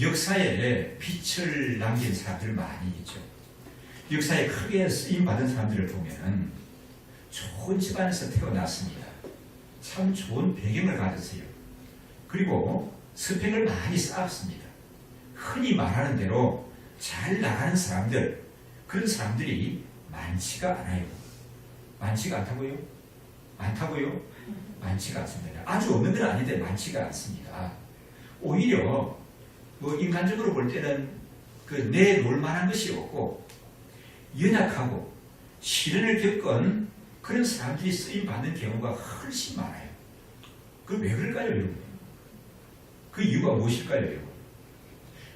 역사에 빛을 남긴 사람들 많이 있죠. 역사에 크게 쓰임받은 사람들을 보면 좋은 집안에서 태어났습니다. 참 좋은 배경을 가졌어요. 그리고 스펙을 많이 쌓았습니다. 흔히 말하는 대로 잘 나가는 사람들, 그런 사람들이 많지가 않아요. 많지가 않다고요? 많다고요? 많지가 않습니다. 아주 없는 건 아닌데 많지가 않습니다. 오히려 인간적으로 볼 때는 내놓을 만한 것이 없고 연약하고 시련을 겪은 그런 사람들이 쓰임받는 경우가 훨씬 많아요. 왜 그럴까요, 여러분? 그 이유가 무엇일까요, 여러분?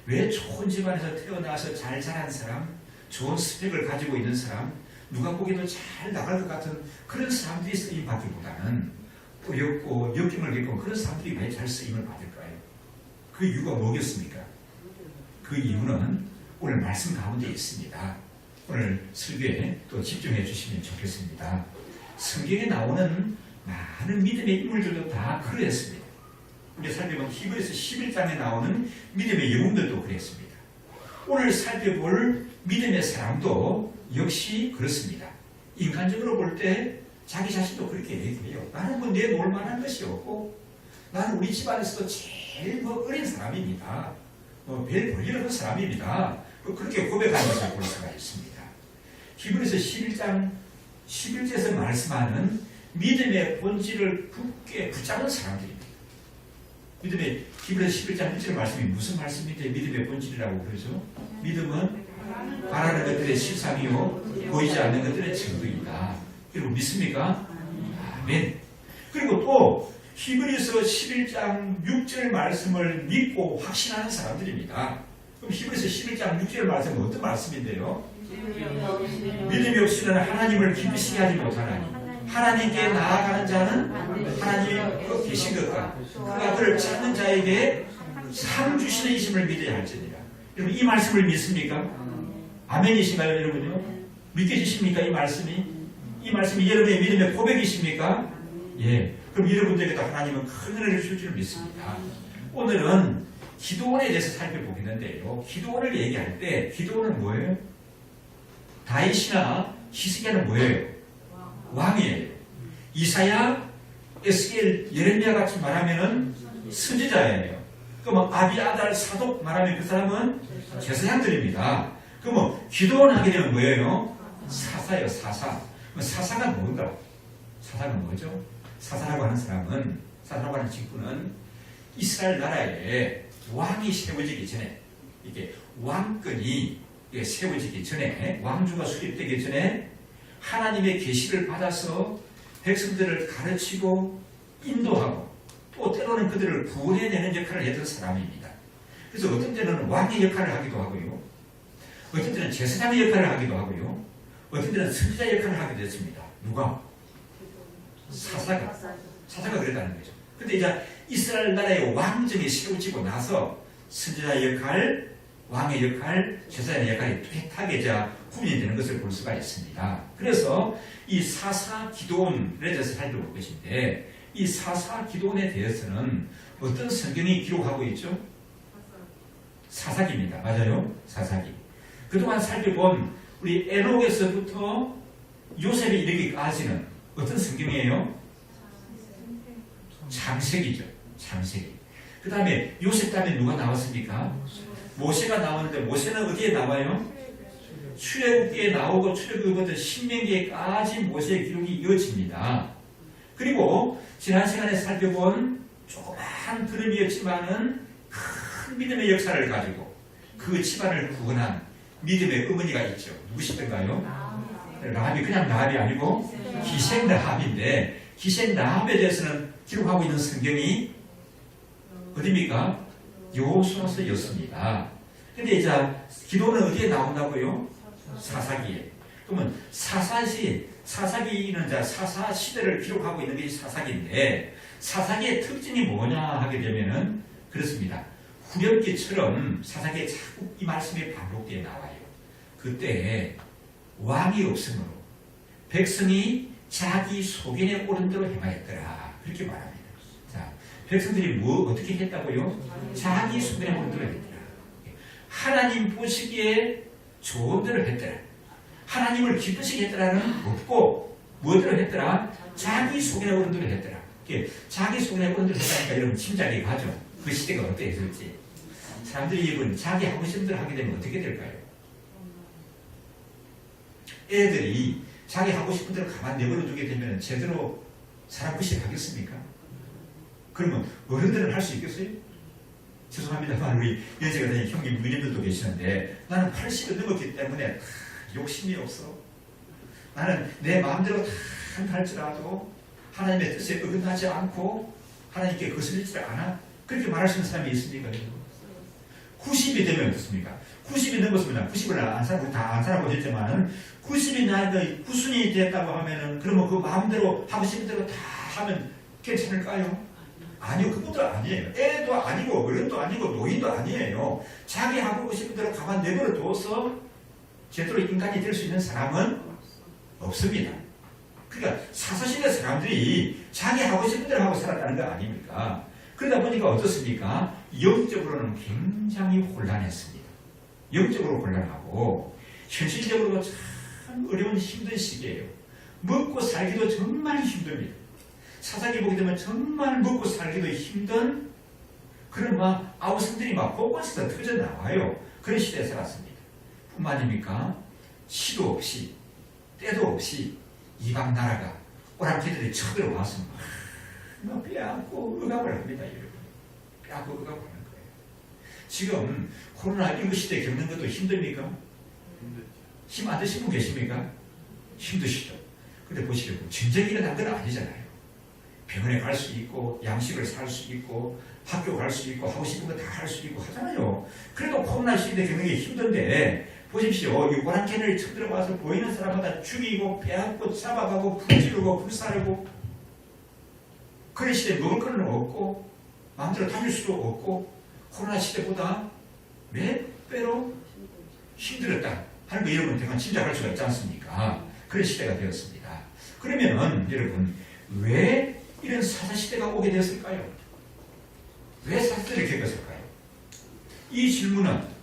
왜 좋은 집안에서 태어나서 잘 자란 사람, 좋은 스펙을 가지고 있는 사람, 누가 보기에도 잘 나갈 것 같은 그런 사람들이 쓰임받기보다는 어렵고 역경을 겪은 그런 사람들이 왜 잘 쓰임을 받을까요? 그 이유가 뭐겠습니까? 그 이유는 오늘 말씀 가운데 있습니다. 오늘 설교에 또 집중해 주시면 좋겠습니다. 성경에 나오는 많은 믿음의 인물들도 다 그러했습니다. 우리 살펴본 히브리서 11장에 나오는 믿음의 영웅들도 그랬습니다. 오늘 살펴볼 믿음의 사람도 역시 그렇습니다. 인간적으로 볼 때 자기 자신도 그렇게 얘기해요. 나는 내놓을 만한 것이 없고 나는 우리 집안에서도 제일 어린 사람입니다. 별 볼일 없는 사람입니다. 그렇게 고백하는 것을 볼 수가 있습니다. 히브리서 11장 11절에서 말씀하는 믿음의 본질을 굳게 붙잡은 사람들입니다. 믿음의 히브리서 11장 1절 말씀이 무슨 말씀인데 믿음의 본질이라고 그러죠? 믿음은 바라는 것들의 실상이요 보이지 않는 것들의 증거이다. 여러분 믿습니까? 아멘. 그리고 또 히브리서 11장 6절 말씀을 믿고 확신하는 사람들입니다. 그럼 히브리서 11장 6절 말씀은 어떤 말씀인데요? 믿음이 없이는 하나님을 기쁘시게 하지 못하나니 하나님께 나아가는 자는 하나님이 계신 것과 그가 그를 찾는 자에게 상 주시는 이심을 믿어야 할지니라. 여러분 이 말씀을 믿습니까? 아멘이신가요, 여러분요? 믿겨지십니까, 이 말씀이? 이 말씀이 여러분의 믿음의 고백이십니까? 예. 그럼 여러분들에게도 하나님은 큰 은혜를 주실 줄 믿습니다. 오늘은 기도원에 대해서 살펴보겠는데요. 기도원을 얘기할 때 기도원은 뭐예요? 다윗이나 히스기야는 뭐예요? 왕이에요. 이사야, 에스겔, 예레미야 같이 말하면은 선지자예요. 그러면 아비아달, 사독 말하면 그 사람은 제사장들입니다. 그러면 기도원 하게 되면 뭐예요? 사사예요, 사사. 사사가 뭔가? 사사는 뭐죠? 사사라고 하는 사람은, 사사라고 하는 직분은 이스라엘 나라에 왕이 세워지기 전에, 이게 왕권이 세워지기 전에, 왕주가 수립되기 전에 하나님의 계시를 받아서 백성들을 가르치고 인도하고 또 때로는 그들을 구원해내는 역할을 했던 사람입니다. 그래서 어떤 때는 왕의 역할을 하기도 하고요. 어떤 때는 제사장의 역할을 하기도 하고요. 어떤 때는 선지자 역할을 하기도 했습니다. 누가? 사사가 그랬다는 거죠. 근데 이제 이스라엘 나라의 왕정이 세워지고 나서 선지자 역할, 왕의 역할, 제사장의 역할이 뚜렷하게 구분이 되는 것을 볼 수가 있습니다. 그래서 이 사사 기도원에 대해서 살펴볼 것인데 이 사사 기도원에 대해서는 어떤 성경이 기록하고 있죠? 사사기입니다. 맞아요? 사사기. 그동안 살펴본 우리 에녹에서부터 요셉이 이르기까지는 어떤 성경이에요? 창세기죠. 창세기. 그 다음에 요셉 다음에 누가 나왔습니까? 모세가 나오는데 모세는 어디에 나와요? 출애굽기에 나오고 출애굽부터 신명기에까지 모세의 기록이 이어집니다. 그리고 지난 시간에 살펴본 조그마한 그림이었지만은 큰 믿음의 역사를 가지고 그 집안을 구원한 믿음의 어머니가 있죠. 누구시던가요? 라합이 그냥 라합이 아니고 기생 라합인데 기생 라합에 대해서는 기록하고 있는 성경이 어디입니까? 여호수아서였습니다. 근데 이제 기도는 어디에 나온다고요? 사사기에. 그러면 사사기는 사사 시대를 기록하고 있는 게 사사기인데 사사기의 특징이 뭐냐 하게 되면은 그렇습니다. 후렴기처럼 사사기에 자꾸 이 말씀이 반복되어 나와요. 그때 왕이 없으므로 백성이 자기 소견에 오른 대로 행하였더라. 그렇게 말합니다. 자, 백성들이 어떻게 했다고요? 자기 소견에 오른 대로 했더라. 하나님 보시기에 좋은 대로 했더라. 하나님을 기쁘시게 했더라는 없고 뭐대로 했더라? 자기 속이나 어른대로 했더라. 자기 속이나 어른대로 했다니까 여러분 짐작이 가죠. 그 시대가 어땠을지. 사람들이 이번 자기 하고 싶은 대로 하게 되면 어떻게 될까요? 애들이 자기 하고 싶은 대로 가만 내버려 두게 되면 제대로 사람급식 하겠습니까? 그러면 어른들은 할 수 있겠어요? 죄송합니다만 우리 연세가 되는 형님, 누님들도 계시는데 나는 80을 넘었기 때문에 욕심이 없어. 나는 내 마음대로 다 한다 할지라도 하나님의 뜻에 어긋나지 않고 하나님께 거슬리지 않아. 그렇게 말할 수 있는 사람이 있습니까? 90이 되면 어떻습니까? 90이 넘었습니다. 90을 안 살고 다 안 살고 했지만은 90이 나이가 9순이 됐다고 하면은 그러면 그 마음대로 하고 싶은 대로 다 하면 괜찮을까요? 아니요, 그것도 아니에요. 애도 아니고 어른도 아니고 노인도 아니에요. 자기 하고 싶은 대로 가만 내버려 둬서 제대로 인간이 될 수 있는 사람은 없습니다. 그러니까 사사시대 사람들이 자기 하고 싶은 대로 하고 살았다는 거 아닙니까? 그러다 보니까 어떻습니까? 영적으로는 굉장히 혼란했습니다. 영적으로 혼란하고 현실적으로 참 어려운 힘든 시기예요. 먹고 살기도 정말 힘듭니다. 사사기 보게 되면 정말 먹고 살기도 힘든 그런 막 아우성들이 막 곳곳에서 터져 나와요. 그런 시대에 살았습니다. 뿐만 아닙니까? 시도 없이 때도 없이 이방 나라가 오랑캐들이 쳐들어와서 막 빼앗고 억압을 합니다. 여러분. 빼앗고 억압을 하는 거예요. 지금 코로나19 시대 겪는 것도 힘듭니까? 힘 안 드신 분 계십니까? 힘드시죠. 근데 보시려고 전쟁이 일어난 건 아니잖아요. 병원에 갈 수 있고 양식을 살 수 있고 학교 갈 수 있고 하고 싶은 거 다 할 수 있고 하잖아요. 그래도 코로나 시대 겪는 게 힘든데 보십시오. 이 오랑캐를 쳐들어와서 보이는 사람마다 죽이고 빼앗고 잡아가고 불지르고 불사르고 그런 시대에 먹을 거는 없고 마음대로 다닐 수도 없고 코로나 시대보다 몇 배로 힘들었다 하는 거 여러분 대강 짐작할 수가 있지 않습니까? 그런 시대가 되었습니다. 그러면은 여러분 왜 이런 사사시대가 오게 되었을까요? 왜 사사시대를 겪었을까요? 이 질문은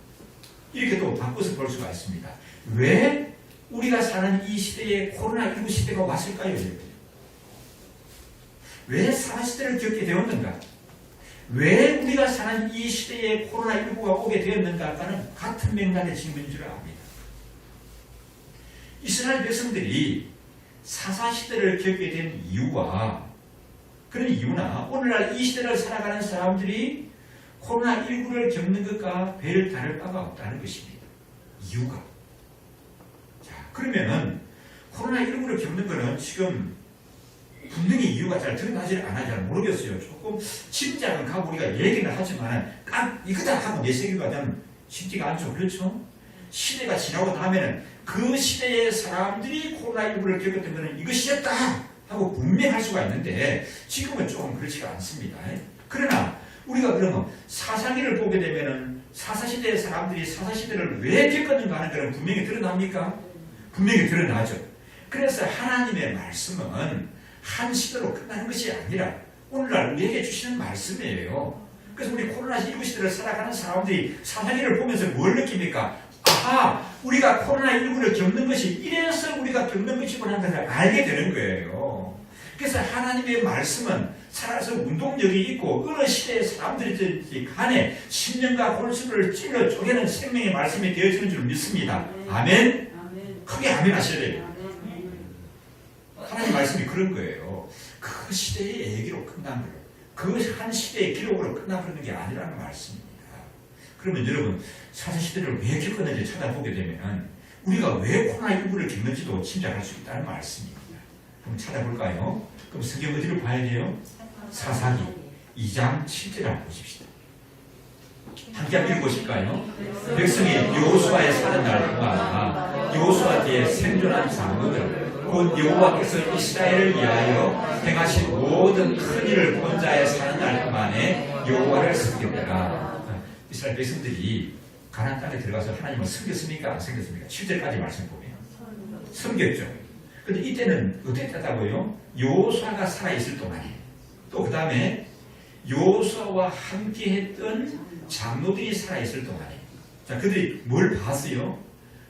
이렇게 또 바꿔서 볼 수가 있습니다. 왜 우리가 사는 이 시대에 코로나19 시대가 왔을까요? 왜 사사시대를 겪게 되었는가? 왜 우리가 사는 이 시대에 코로나19가 오게 되었는가는 같은 맥락의 질문인 줄 압니다. 이스라엘 백성들이 사사시대를 겪게 된 이유와 그런 이유나 오늘날 이 시대를 살아가는 사람들이 코로나19를 겪는 것과 별 다를 바가 없다는 것입니다. 이유가. 자, 그러면은 코로나19를 겪는 것은 지금 분명히 이유가 잘 드러나지 않아 잘 모르겠어요. 조금 짐작은 가고 우리가 얘기는 하지만 딱 이거다 하고 내세기가 되면 쉽지가 않죠. 그렇죠? 시대가 지나고 나면은 그 시대의 사람들이 코로나19를 겪었던 것은 이것이었다 하고 분명할 수가 있는데 지금은 조금 그렇지가 않습니다. 그러나 우리가 그러면 사사기를 보게 되면은 사사시대의 사람들이 사사시대를 왜 겪었는가 하는 것은 분명히 드러납니까? 분명히 드러나죠. 그래서 하나님의 말씀은 한 시대로 끝나는 것이 아니라 오늘날 우리에게 주시는 말씀이에요. 그래서 우리 코로나19 시대를 살아가는 사람들이 사사기를 보면서 뭘 느낍니까? 아하, 우리가 코로나19를 겪는 것이 이래서 우리가 겪는 것이구나 하는 것을 알게 되는 거예요. 그래서 하나님의 말씀은 살아서 운동력이 있고 어느 시대의 사람들이든지 간에 심령과 골수를 찔러 쪼개는 생명의 말씀이 되어지는 줄 믿습니다. 아멘? 크게 아멘 하셔야 돼요. 하나님 말씀이 그런 거예요. 그 시대의 얘기로 끝난 거예요. 그 한 시대의 기록으로 끝나버리는 게 아니라는 말씀입니다. 그러면 여러분 사사시대를 왜 겪었는지 찾아보게 되면 우리가 왜 코로나19를 겪는지도 짐작할 수 있다는 말씀입니다. 그럼 찾아볼까요? 그럼 성경 어디를 봐야 돼요? 사사기 2장 7절을 한번 보십시다. 함께 한번 읽어보실까요? 백성이 여호수아의 사는 날 동안 여호수아 뒤에 생존한 장로들 곧 여호와께서 이스라엘을 위하여 행하신 모든 큰 일을 본 자의 사는 날 동안에 여호와를 섬겼다가 이스라엘 백성들이 가나안 땅에 들어가서 하나님을 섬겼습니까? 안 섬겼습니까? 7절까지 말씀 보면 섬겼죠. 그런데 이때는 어떻게 했다고요? 여호수아가 살아있을 동안에 또 그 다음에 여호수아와 함께 했던 장로들이 살아있을 동안에 자, 그들이 뭘 봤어요?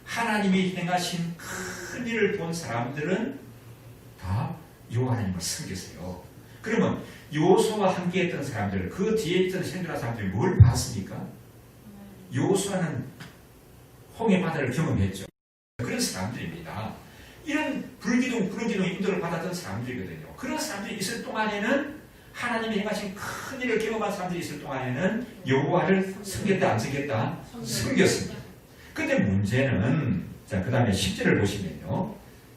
하나님이 행하신 큰 일을 본 사람들은 다 여호와 하나님을 섬겼어요. 그러면 여호수아와 함께했던 사람들, 그 뒤에 있던 생존한 사람들이 뭘 봤습니까? 여호수아는 홍해 바다를 경험했죠. 그런 사람들입니다. 이런 불기둥 인도를 받았던 사람들이거든요. 그런 사람들이 있을 동안에는 하나님이 행하신 큰 일을 경험한 사람들이 있을 동안에는 여호와를 섬겼다 안 섬겼다? 섬겼습니다. 근데 문제는 자, 그 다음에 10절을 보시면요.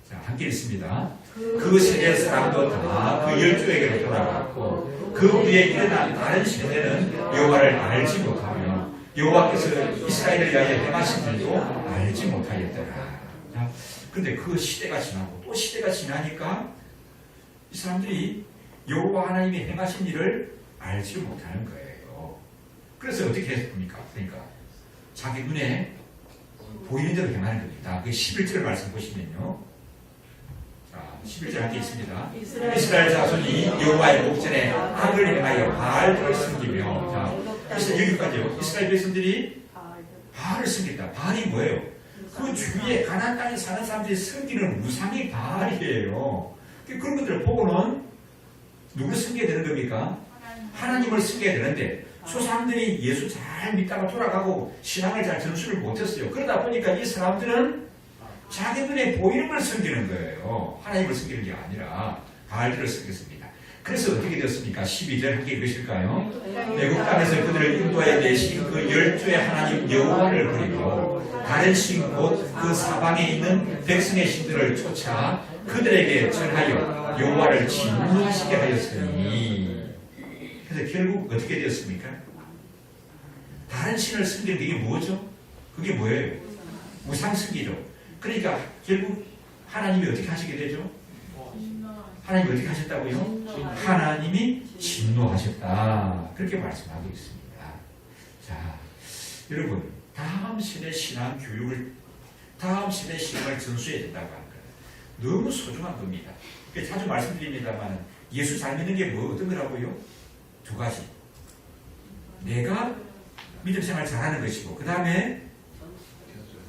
자, 함께 읽습니다. 그 세대 사람도 다 그 열조에게로 돌아갔고 그 위에 일어난 다른 세대는 여호와를 알지 못하며 여호와께서 이스라엘을 위하여 행하신 일도 알지 못하였더라. 그런데 그 시대가 지나고 또 시대가 지나니까 이 사람들이 여호와 하나님이 행하신 일을 알지 못하는 거예요. 그래서 어떻게 했습니까? 그러니까 자기 눈에 보이는 대로 행하는 겁니다. 그 11절 말씀 보시면요. 자, 11절 함께 있습니다. 이스라엘 자손이 여호와의 목전에 악을 행하여 바알들을 섬기며, 자, 여기까지요. 이스라엘 백성들이 바알을 섬겼다. 바알이 뭐예요? 그 주위에 가나안 땅에 사는 사람들이 섬기는 우상이 바알이에요. 그런 것들을 보고는 누구를 섬겨야 되는 겁니까? 하나님을 섬겨야 되는데 저 사람들이 예수 잘 믿다가 돌아가고 신앙을 잘 전수를 못했어요. 그러다 보니까 이 사람들은 자기 눈에 보이는 걸 섬기는 거예요. 하나님을 섬기는 게 아니라 바알들을 섬겼습니다. 그래서 어떻게 되었습니까? 12절 함께 읽으실까요? 애국 땅에서 그들을 인도해 내신 그 열조의 하나님 여호와를 버리고 다른 신 곧 그 사방에 있는 백성의 신들을 쫓아 그들에게 전하여 여호와를 진노하시게 하였으니. 그래서 결국 어떻게 되었습니까? 다른 신을 섬기는 게 뭐죠? 그게 뭐예요? 우상 섬기죠. 그러니까 결국 하나님이 어떻게 하시게 되죠? 하나님이 어떻게 하셨다고요? 하나님이 진노하셨다. 그렇게 말씀하고 있습니다. 자, 여러분, 다음 세대 신앙 교육을, 다음 세대 신앙을 전수해야 된다고 하는 거예요. 너무 소중한 겁니다. 자주 말씀드립니다만 예수 잘 믿는 게 뭐 어떤 거라고요? 두 가지. 내가 믿음 생활 잘하는 것이고, 그 다음에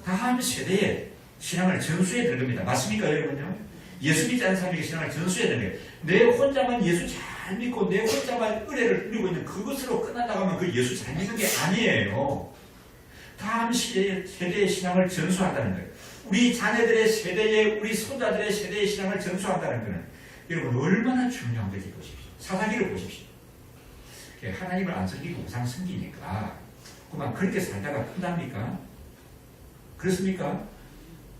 다음 세대에 신앙을 전수해야 되는 겁니다. 맞습니까, 여러분요? 예수 믿지 않는 사람에게 신앙을 전수해야 되는 거예요. 내 혼자만 예수 잘 믿고 내 혼자만 은혜를 누리고 있는 그것으로 끝나다가면 그 예수 잘 믿는 게 아니에요. 다음 세대의 신앙을 전수한다는 거예요. 우리 자녀들의 세대에, 우리 손자들의 세대의 신앙을 전수한다는 것은 여러분 얼마나 중요한 것인지 보십시오. 사사기를 보십시오. 하나님을 안 섬기고 우상 섬기니까 그만 그렇게 살다가 끝납니까? 그렇습니까?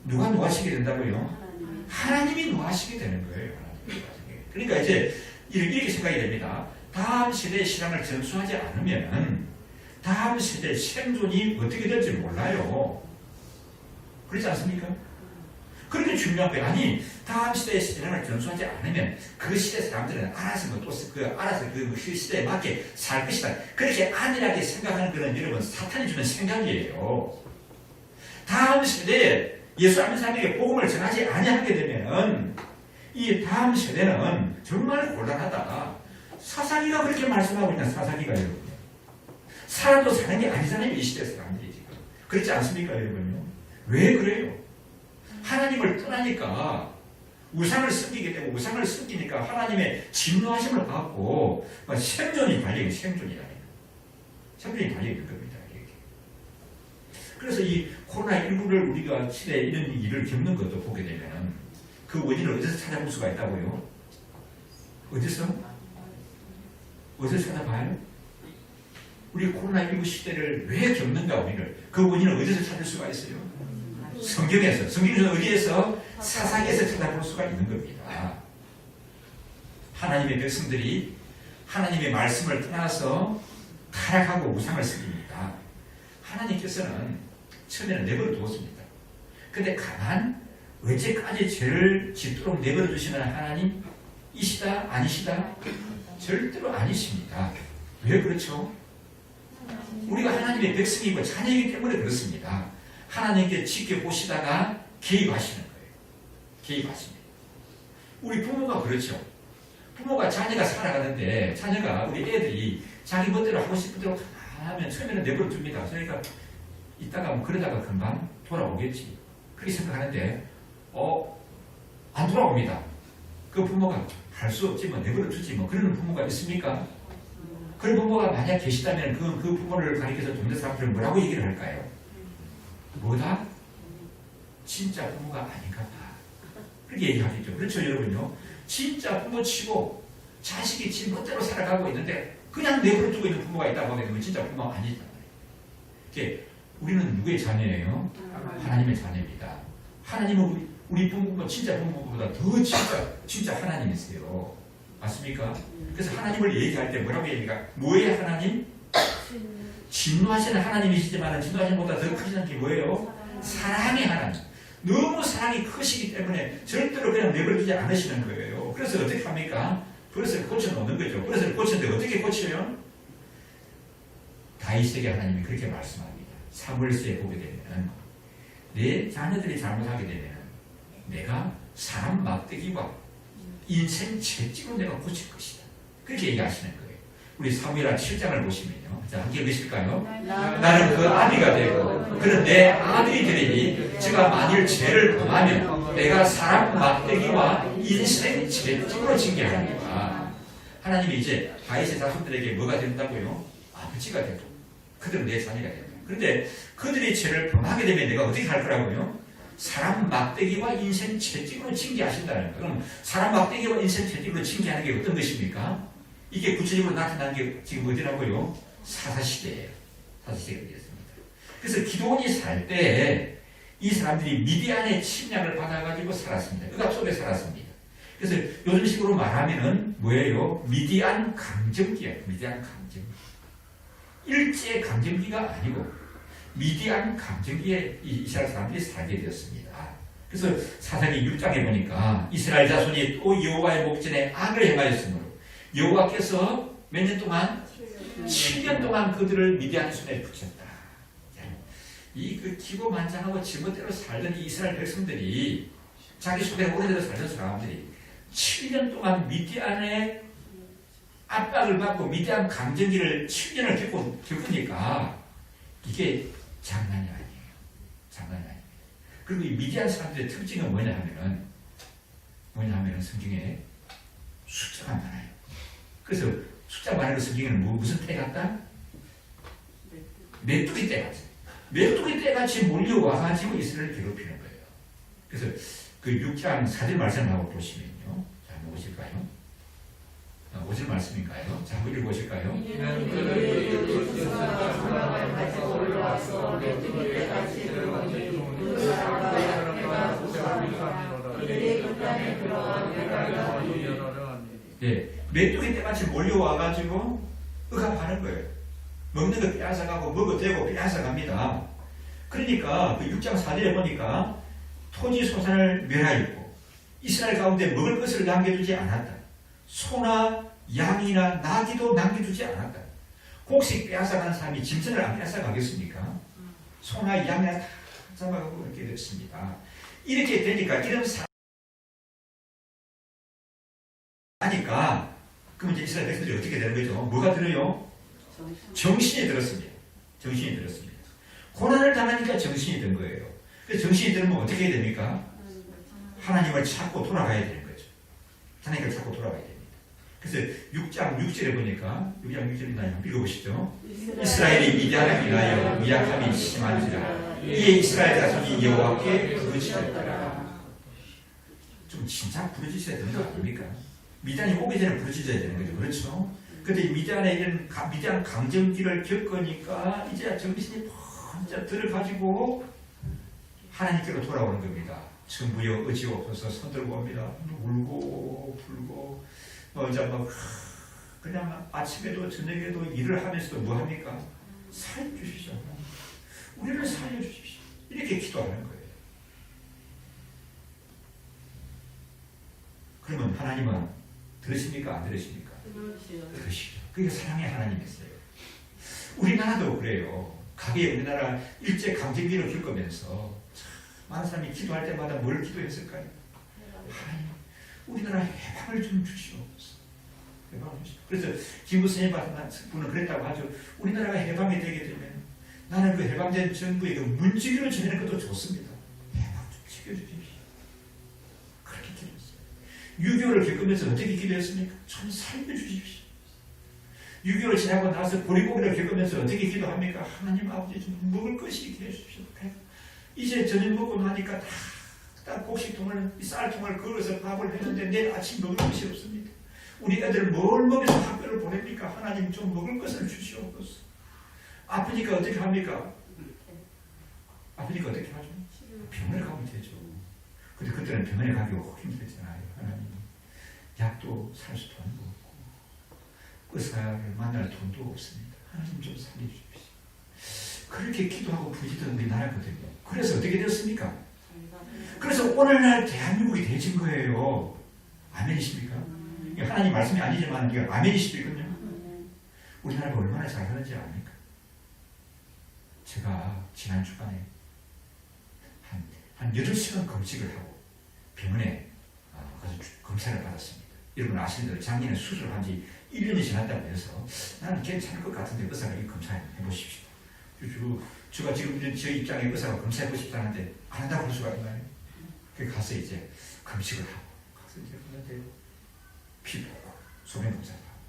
누가 노하시게 된다고요? 하나님이 노하시게 되는 거예요. 그러니까 이제 이렇게 생각이 됩니다. 다음 세대의 신앙을 전수하지 않으면 다음 세대의 생존이 어떻게 될지 몰라요. 그렇지 않습니까? 그렇게 중요한 거예요. 아니, 다음 시대의 신앙을 전수하지 않으면 그 시대 사람들은 알아서 그 시대에 맞게 살 것이다. 그렇게 안일하게 생각하는 것은 여러분 사탄이 주는 생각이에요. 다음 세대에 예수 안 믿는 사람에게 복음을 전하지 아니하게 되면 이 다음 세대는 정말 곤란하다. 사사기가 그렇게 말씀하고 있는 사사기가 여러분. 사람도 사는 게 아니잖아요. 이 시대 사람들이 지금. 그렇지 않습니까, 여러분요? 왜 그래요? 하나님을 떠나니까 우상을 섬기게 되고 우상을 섬기니까 하나님의 진노하심을 받고 생존이 달려있는 생존이 달려있는 겁니다. 그래서 이 코로나19를 우리가 시대에 이런 일을 겪는 것도 보게 되면 그 원인을 어디서 찾아볼 수가 있다고요? 어디서 찾아봐요? 우리 코로나19 시대를 왜 겪는가 우리를 그 원인을 어디서 찾을 수가 있어요? 성경에서, 성경에서 어디에서? 사사기에서 찾아볼 수가 있는 겁니다. 하나님의 백성들이 하나님의 말씀을 떠나서 타락하고 우상을 섬깁니다. 하나님께서는 처음에는 내버려 두었습니다. 근데 가만 언제까지 죄를 짓도록 내버려 두시는 하나님이시다? 아니시다? 절대로 아니십니다. 왜 그렇죠? 우리가 하나님의 백성이고 자녀이기 때문에 그렇습니다. 하나님께 지켜보시다가 개입하시는 거예요. 개입하십니다. 우리 부모가 그렇죠. 부모가 자녀가 살아가는데 자녀가 우리 애들이 자기 멋대로 하고 싶은 대로 하면 처음에는 내버려 둡니다. 그러니까 이따가 뭐 그러다가 금방 돌아오겠지. 그렇게 생각하는데 안 돌아옵니다. 그 부모가 할 수 없지 뭐 내버려 두지 뭐 그러는 부모가 있습니까? 그런 부모가 만약 계시다면 그 부모를 가리켜서 동네 사람들은 뭐라고 얘기를 할까요? 뭐다? 진짜 부모가 아닌가 봐. 그렇게 얘기하겠죠. 그렇죠 여러분요. 진짜 부모치고 자식이 지 멋대로 살아가고 있는데 그냥 내버려 두고 있는 부모가 있다고 하게 되면 진짜 부모가 아니단 말이에요. 우리는 누구의 자녀예요? 하나님의 자녀입니다. 하나님은 우리 부모, 진짜 부모보다 더 진짜 하나님이세요. 맞습니까? 그래서 하나님을 얘기할 때 뭐라고 얘기할까? 뭐예요 하나님? 진노하시는 하나님이시지만 진노하시는 것보다 더 크시는 게 뭐예요? 사랑의 하나님. 너무 사랑이 크시기 때문에 절대로 그냥 내버려두지 않으시는 거예요. 그래서 어떻게 합니까? 버릇을 고쳐놓는 거죠. 버릇을 고쳤는데 어떻게 고쳐요? 다윗에게 하나님이 그렇게 말씀합니다. 사무엘서에 보게 되면 내 자녀들이 잘못하게 되면 내가 사람 막대기와 인생 채찍으로 내가 고칠 것이다. 그렇게 얘기하시는 거예요. 우리 사무엘하 7장을 보시면요. 자, 함께 읽으실까요? 나는 그 아비가 되고 그런 내 아들이 되리니 제가 만일 죄를 범하면 내가 사람 막대기와 인생 채찍으로 징계하리라. 하나님이 이제 다윗의 자손들에게 뭐가 된다고요? 아버지가 되고 그들은 내 자녀가 된다. 그런데 그들이 죄를 범하게 되면 내가 어떻게 할 거라고요? 사람 막대기와 인생 채찍으로 징계하신다는 거예요. 그럼 사람 막대기와 인생 채찍으로 징계하는 게 어떤 것입니까? 이게 구체적으로 나타난 게 지금 어디라고요? 사사시대예요. 사사시대가 되겠습니다. 그래서 기도원이 살 때 이 사람들이 미디안의 침략을 받아가지고 살았습니다. 억압 속에 살았습니다. 그래서 요즘식으로 말하면은 뭐예요? 미디안 강점기예요. 미디안 강점기. 일제 강점기가 아니고 미디안 강점기에 이스라엘 사람들이 살게 되었습니다. 그래서 사사기 6장에 보니까 이스라엘 자손이 또 여호와의 목전에 악을 행하였으므로 여호와께서 몇 년 동안? 7년 동안 그들을 미디안 손에 붙였다. 이 그 기고만장하고 지멋대로 살던 이 이스라엘 백성들이 자기 속에 오래되어 살던 사람들이 7년 동안 미디안의 압박을 받고 미디안 강점기를 7년을 겪으니까 이게 장난이 아니에요. 장난이 아닙니다. 그리고 이 미디안 사람들의 특징은 뭐냐 하면은 성경에 숫자가 많아요. 그래서 숫자 많은 성경에는 무슨 때 같다? 메뚜기 때 같아요. 메뚜기 때 같이 몰려와가지고 이스라엘을 괴롭히는 거예요. 그래서 그 6장 4절 말씀하고 보시면요. 자, 한번 보실까요? 5절 말씀인가요? 자, 한번 읽어보실까요? 네, 메뚜기 때같이 몰려와가지고 억압하는 거예요. 먹는 거 빼앗아가고 먹어대고 빼앗아갑니다. 그러니까 그 6장 4절에 보니까 토지 소산을 멸하였고 이스라엘 가운데 먹을 것을 남겨두지 않았다. 소나 양이나 나귀도 남겨두지 않았다. 곡식 빼앗아가는 사람이 짐승을 안 빼앗아가겠습니까? 소나 양이나 다 잡아가고 이렇게 됐습니다. 이렇게 되니까 이런 하니까 그럼 이제 이스라엘 백성들이 어떻게 되는 거죠? 뭐가 들어요? 정신이 들었습니다. 정신이 들었습니다. 고난을 당하니까 정신이 든 거예요. 그래서 정신이 들면 어떻게 해야 됩니까? 하나님을 찾고 돌아가야 되는 거죠. 하나님을 찾고 돌아가야 됩니다. 그래서 6장 6절에 보니까 6장 6절에 한번 읽어보시죠. 이스라엘이 미디안을 인하여 미약함이 심한지라 이에 이스라엘 자손이 여호와께 부르짖었더라. 좀 진짜 부르짖어야 되는 거 아닙니까? 미디안이 오기 전에 부르짖어야 되는 거죠. 그렇죠? 근데 미디안에 이런 미디안 강점기를 겪으니까 이제 정신이 번쩍 들어가지고 하나님께로 돌아오는 겁니다. 천부여 의지옵소서 손들고 옵니다. 울고 불고 이제 막 그냥 아침에도 저녁에도 일을 하면서도 뭐 합니까? 살려주시죠. 우리를 살려주십시오. 이렇게 기도하는 거예요. 그러면 하나님은 들으십니까? 안 들으십니까? 들으시죠. 그게 사랑의 하나님이었어요. 우리나라도 그래요. 가게 우리나라 일제 강점기를 겪으면서 많은 사람이 기도할 때마다 뭘 기도했을까요? 하나님, 우리나라 해방을 좀 주시옵소서. 해방을 주시옵소서. 그래서 김무선님 같은 분은 그랬다고 하죠. 우리나라가 해방이 되게 되면 나는 그 해방된 정부의 그 문지기를 전하는 것도 좋습니다. 해방 좀 지켜주십시오. 그렇게 기도했어요. 6.25를 겪으면서 어떻게 기도했습니까? 좀 살려주십시오. 6.25를 지나고 나서 보리고기를 겪으면서 어떻게 기도합니까? 하나님 아버지 좀 먹을 것이 있게 해주십시오. 이제 저녁 먹고 나니까 딱 곡식통을, 쌀통을 걸어서 밥을 했는데 내일 아침 먹을 것이 없습니다. 우리 애들 뭘 먹여서 학교를 보냅니까? 하나님 좀 먹을 것을 주시옵소서. 아프니까 어떻게 합니까? 아프니까 어떻게 하죠? 병원에 가면 되죠. 근데 그때는 병원에 가기가 힘들잖아요. 하나님 약도 살 수도 없고 의사를 만날 돈도 없습니다. 하나님 좀 살려주십시오. 그렇게 기도하고 부지던 우리나라거든요. 그래서 어떻게 되었습니까? 그래서 오늘날 대한민국이 되어진 거예요. 아멘이십니까? 하나님 말씀이 아니지만 이게 아멘이시거든요. 우리나라가 얼마나 잘하는지 압니까? 제가 지난 주간에 한 8시간 검식을 하고 병원에 가서 검사를 받았습니다. 여러분 아시는 대로 작년에 수술한 지 1년이 지났다고 해서 나는 괜찮을 것 같은데 의사가 이 검사해 보십시오. 제가 지금 저 입장에 의사가 검사해보고 싶다는데 안 한다고 할 수가 있나요? 그래서 가서 이제 검식을 하고 가서 이제 그런데 피부, 소변 검사를 하고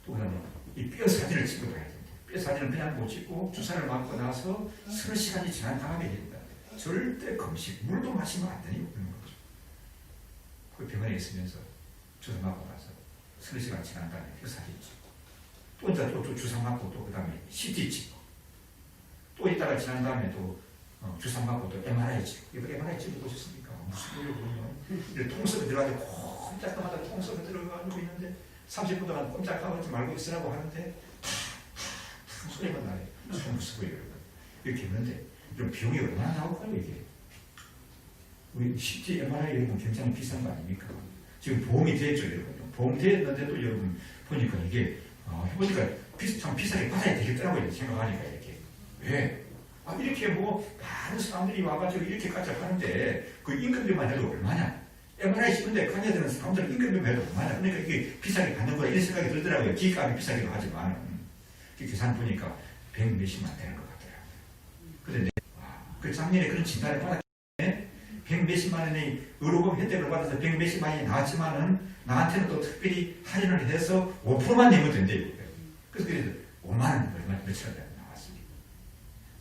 또 그다음에 이 뼈 사진을 찍어봐야 된다. 뼈 사진을 그냥 못 찍고 주사를 맞고 나서 30시간이 지난 다음에 된다. 절대 검식, 물도 마시면 안 되니 그런 거죠. 그 병원에 있으면서 주사 맞고 나서 30시간 지난 다음에 뼈 사진 찍고 또 이제 또 주사 맞고 또 그다음에 CT 찍고 또 있다가 지난 다음에 또 주사 맞고 또 MRI 찍고 이거 MRI 찍어 보셨습니까? 무슨 소리요? 통속에 들어가지고 꼼짝마다 통속에 들어가지고 있는데 30분 동안 꼼짝하지 말고 있으라고 하는데 소리만 나요. 손 쓰고 이렇게 했는데 좀 비용이 얼마나 나올까요 이게? 우리 CT MRI 여러분 굉장히 비싼 거 아닙니까? 지금 보험이 됐죠 여러분. 보험 됐는데도 여러분 보니까 이게 해보니까 참 비싸게 받아야 되겠더라고요 생각하니까 이렇게. 왜? 이렇게 뭐 많은 사람들이 와가지고 이렇게까지 하는데 그 임금비만 해도 얼마냐? MRI 찍는데 가냐되는 사람들은 임금비만 해도 얼마냐? 그러니까 이게 비싸게 받는 거야 이런 생각이 들더라고요. 기값이 비싸기도 하지만 계산 보니까 100 몇십만 되는 것 같더라고요. 근데 그 작년에 그런 진단을 받았는데 100 몇십만 원의 의료보험 혜택을 받아서 100 몇십만 원이 나왔지만은 나한테는 또 특별히 할인을 해서 5%만 내면 된대요. 그래서 5만 원 얼마 며칠 안 나왔습니다.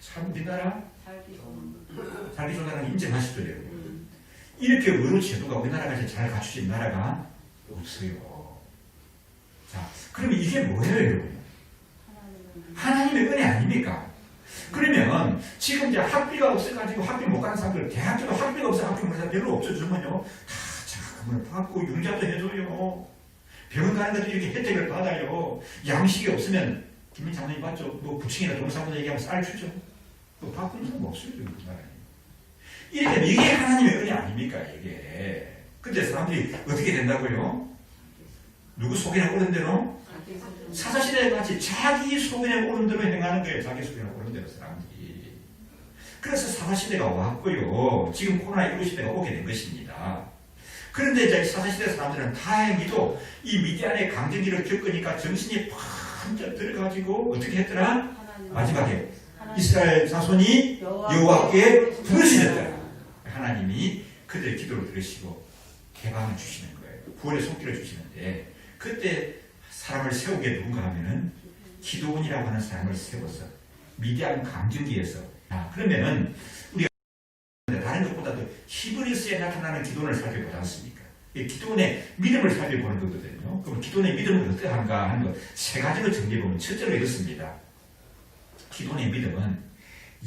참 우리나라 살기 좋은 나라는 인정하시죠 여러분. 이렇게 의료 제도가 우리나라가 잘 갖추진 나라가 없어요. 자, 그러면 이게 뭐예요 여러분? 하나님의 은혜 아닙니까? 그러면 지금 이제 학비가 없어가지고 학비 못 가는 사람들, 대학교도 학비가 없어 학교 가는 사람 별로 없죠. 주면요 다 자금을 받고 융자도 해줘요. 병원 가는 것도 이렇게 혜택을 받아요. 양식이 없으면 김민 장로님 봤죠? 뭐 부층이나 동사무소 얘기하면 쌀 주죠. 뭐 바꾸는 사람 없어요. 이렇게 이게 하나님의 은혜 아닙니까 이게? 근데 사람들이 어떻게 된다고요? 누구 속이나 옳은 대로? 사사시대에 같이 자기 속이나 옳은 대로 행하는 거예요. 자기 속이나 옳은 대로 사람들이. 그래서 사사시대가 왔고요. 지금 코로나19 시대가 오게 된 것입니다. 그런데 이제 사사시대 사람들은 다행히도 이 미디안의 강점기를 겪으니까 정신이 번쩍 들어가지고 어떻게 했더라? 마지막에 이스라엘 자손이 여호와께 부르시랬더라. 하나님이 그들의 기도를 들으시고 개방을 주시는 거예요. 구원의 손길을 주시는데 그때 사람을 세우게 누군가 하면은 기도원이라고 하는 사람을 세워서 미디안 강점기에서 그러면은 우리가 다른 것보다도 히브리스에 나타나는 기도원을 살펴보지 않습니까? 기도원의 믿음을 살펴보는 거거든요. 그럼 기도원의 믿음을 어떻게 하는가 하는 거 세 가지로 정리해보면 첫째로 이렇습니다. 기도원의 믿음은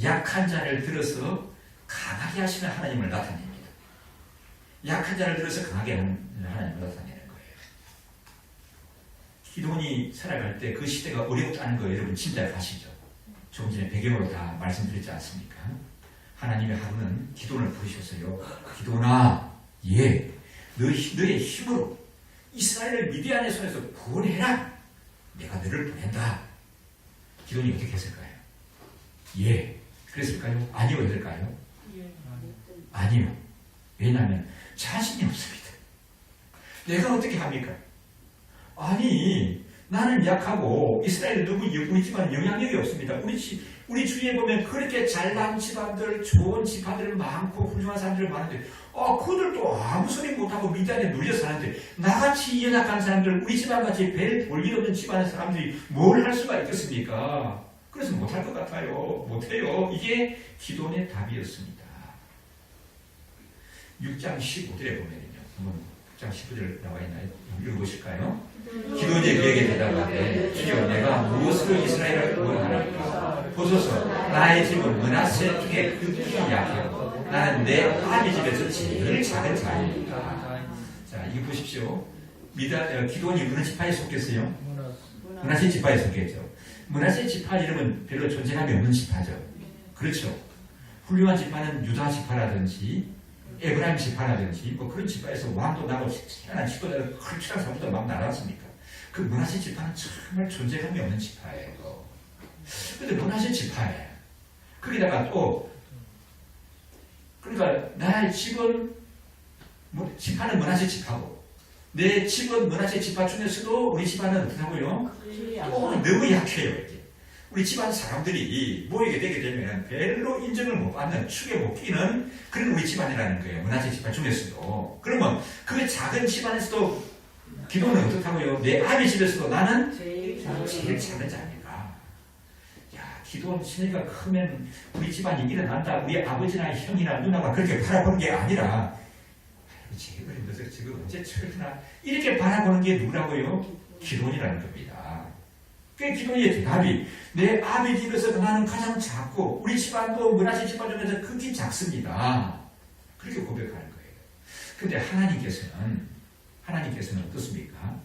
약한 자를 들어서 강하게 하시는 하나님을 나타냅니다. 약한 자를 들어서 강하게 하는 하나님을 나타내는 거예요. 기도원이 살아갈 때 그 시대가 어렵다는 거 여러분 진짜 아시죠? 조금 전에 배경으로 다 말씀드렸지 않습니까? 하나님의 하루는 기도원을 부르셨어요. 기도원아, 예, 너의 힘으로 이스라엘을 미디안의 손에서 구원해라. 내가 너를 보낸다. 기도원이 어떻게 했을까요? 예. 그랬을까요? 아니요. 했을까요? 아니요. 왜냐하면 자신이 없습니다. 내가 어떻게 합니까? 아니 나는 약하고 이스라엘 누구 우리 집안은 영향력이 없습니다. 우리 주위에 보면 그렇게 잘난 집안들, 좋은 집안들 많고 훌륭한 사람들 많은데 그들도 아무 소리 못하고 미디안에 눌려 사는데 나같이 연약한 사람들, 우리 집안같이 별 볼일 없는 집안의 사람들이 뭘 할 수가 있겠습니까? 그래서 못할 것 같아요. 못해요. 이게 기도원의 답이었습니다. 6장 15절에 보면요. 한번 6장 15절 나와 있나요? 읽어보실까요? 기도원이 그에게 대답하되 주여 내가 무엇으로 이스라엘을 구원하리까? 보소서 나의 집은 므낫세 중에 극히 약하고 나는 내 아비 집에서 제일 작은 자입니다. 자, 이거 보십시오. 기도원이 어느 지파에 속했어요? 므낫세 지파에 속했죠. 므낫세 지파 이름은 별로 존재감이 없는 지파죠. 그렇죠. 훌륭한 지파는 유다 지파라든지 에브라임 지파라든지 그런 지파에서 왕도 나고 태어난 지도자들 컬처한 사람도 막 나왔습니까? 그 므낫세 지파는 정말 존재감이 없는 지파예요. 그런데 므낫세 지파에 거기다가 또 그러니까 나의 집은 지파는 므낫세 지파고 내 집은 므낫세 지파 중에서도 우리 집안은 어떻다고요? 또 너무 약해요. 이렇게. 우리 집안 사람들이 모이게 되게 되면 별로 인정을 못 받는, 축에 못 끼는 그런 우리 집안이라는 거예요. 므낫세 지파 중에서도. 그러면 그 작은 집안에서도 기도는 어떻다고요? 내 아비 집에서도 나는 제일 작은 자니까. 야, 기도는 신의가 크면 우리 집안이 일어난다. 우리 아버지나 형이나 누나가 그렇게 바라보는 게 아니라 제 어린데서 지금 언제 철드나 이렇게 바라보는 게 누구라고요? 기도원이라는 겁니다. 그 기도의 대답이 내 아비 집에서 나는 가장 작고 우리 집안도 므낫세 집안 중에서 극히 작습니다. 그렇게 고백하는 거예요. 그런데 하나님께서는 어떻습니까?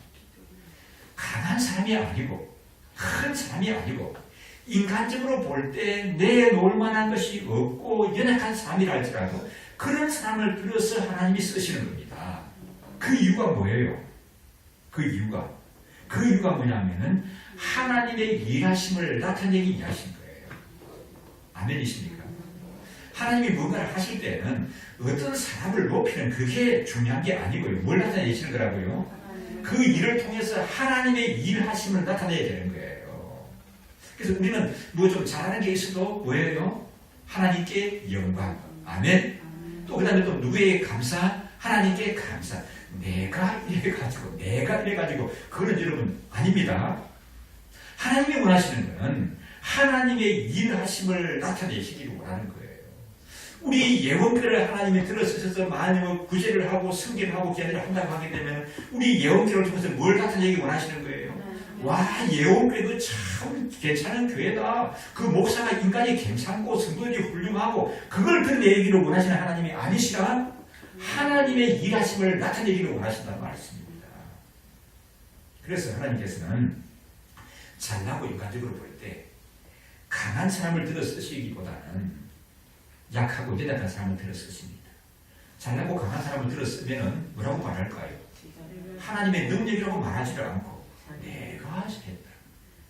강한 사람이 아니고 큰 사람이 아니고 인간적으로 볼 때 내놓을 만한 것이 없고 연약한 사람이라 할지라도 그런 사람을 들어서 하나님이 쓰시는 겁니다. 그 이유가 뭐예요? 그 이유가 뭐냐면은 하나님의 일하심을 나타내기 위하신 거예요. 아멘이십니까? 하나님이 뭔가를 하실 때는 어떤 사람을 높이는 그게 중요한 게 아니고요. 뭘 나타내시는 거라고요? 그 일을 통해서 하나님의 일하심을 나타내야 되는 거예요. 그래서 우리는 뭐 좀 잘하는 게 있어도 뭐예요? 하나님께 영광. 아멘. 또 그 다음에 또 누구에게 감사? 하나님께 감사. 내가 이래가지고 그건 여러분 아닙니다. 하나님이 원하시는 것은 하나님의 일하심을 나타내시기를 원하는 거예요. 우리 예언표를 하나님이 들어쓰셔서 많은 구제를 하고 승계를 하고 기한을 한다고 하게 되면 우리 예언표를 통해서 뭘 나타내기 원하시는 거예요? 와, 예언교회도 참 괜찮은 교회다. 그 목사가 인간이 괜찮고 성도들이 훌륭하고 그걸 드러내기를 원하시는 하나님이 아니시라 하나님의 일하심을 나타내기를 원하신다는 말씀입니다. 그래서 하나님께서는 잘나고 인간적으로 볼 때 강한 사람을 들어 쓰시기보다는 약하고 연약한 사람을 들어 쓰십니다. 잘나고 강한 사람을 들어 쓰면 뭐라고 말할까요? 하나님의 능력이라고 말하지를 않고 내가 했다.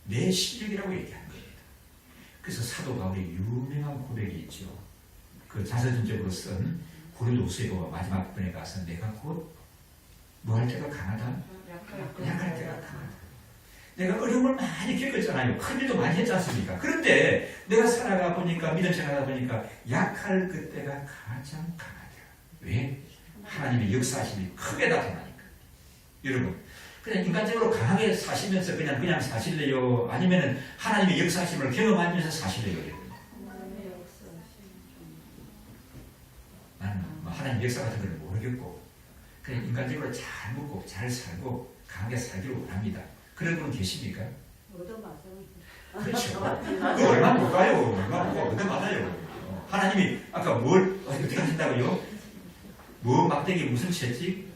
내 실력이라고 얘기하는 겁니다. 그래서 사도 바울의 유명한 고백이 있죠. 그 자서전적으로 쓴 고린도후서에 마지막 부분에 가서 내가 곧 뭐 할 때가 강하다? 약할 때가 강하다. 내가 어려움을 많이 겪었잖아요. 큰 일도 많이 했지 않습니까? 그런데 내가 살아가 보니까 믿음 생활하다 보니까 약할 그때가 가장 강하다. 왜? 하나님의 역사하심이 크게 나타나니까. 여러분 그냥 인간적으로 강하게 사시면서 그냥 사실래요? 아니면은 하나님의 역사하심을 경험하면서 사실래요? 나는 하나님 역사 같은 걸 모르겠고 그냥 인간적으로 잘 먹고 잘 살고 강하게 살기를 원합니다. 그런 분 계십니까? 그렇죠. 그 얼마 못 가요. 얻어맞아요. 하나님이 아까 뭘 어떻게 하신다고요? 뭐 막대기 무슨 채찍?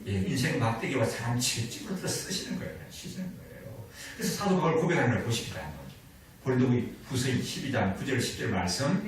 인생 막대기와 사람 채찍을 쓰시는 거예요. 쓰시는 거예요. 그래서 사도 바울 고백하는 걸 보십시다. 고린도후서 12장 9절 10절 말씀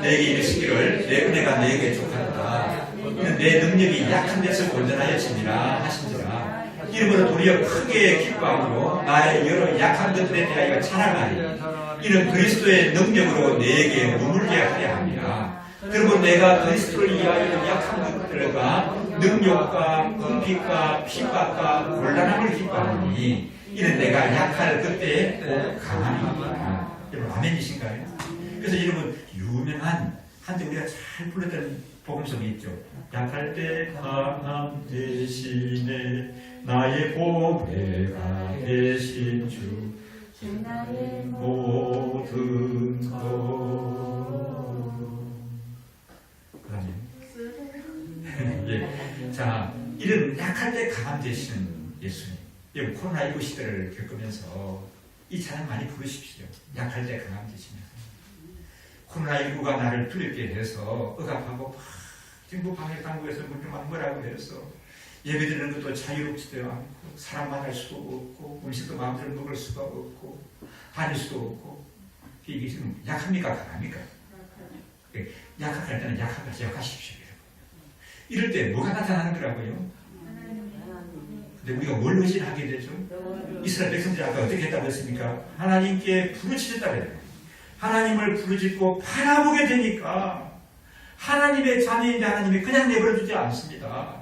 내게 이르시기를 내 은혜가 내게 족하다. 이는 내 능력이 약한 데서 온전하여지니라 하신지라. 이러므로 도리어 크게 기뻐함으로 나의 여러 약한 것들에 대하여 자랑하리. 이는 그리스도의 능력으로 내게 머물게 하려 함이라. 그러므로 내가 그리스도를 위하여 약한 것들을 그러니까 능력과 궁핍과 핍박과 곤란함을 기뻐하니 이는 내가 약할 그때 꼭 강함이니라. 여러분 아멘이신가요? 그래서 여러분 유명한 한때 우리가 잘 불렀던 복음성이 있죠. 약할 때 강함 대신에 나의 보배가 되신 주 나의 모든 것. 그다음에 예. 자, 이런 약할 때 강함 되시는 예수님. 여러분 코로나19 시대를 겪으면서 이 찬양 많이 부르십시오. 약할 때 강함 되시면. 코로나19가 나를 두렵게 해서 억압하고 정부 방역 당국에서 뭐라고 해서 예배드리는 것도 자유롭지도 않고 사람 만날 수도 없고 음식도 마음대로 먹을 수가 없고 다닐 수도 없고 이게 지금 약합니까 강합니까? 약할 때는 약하십시오. 이럴 때 뭐가 나타나는 거라고요? 근데 우리가 뭘 의심하게 되죠? 이스라엘 백성들이 아까 어떻게 했다고 했습니까? 하나님께 부르짖었다고 해요. 하나님을 부르짖고 바라보게 되니까 하나님의 자녀인데 하나님이 그냥 내버려두지 않습니다.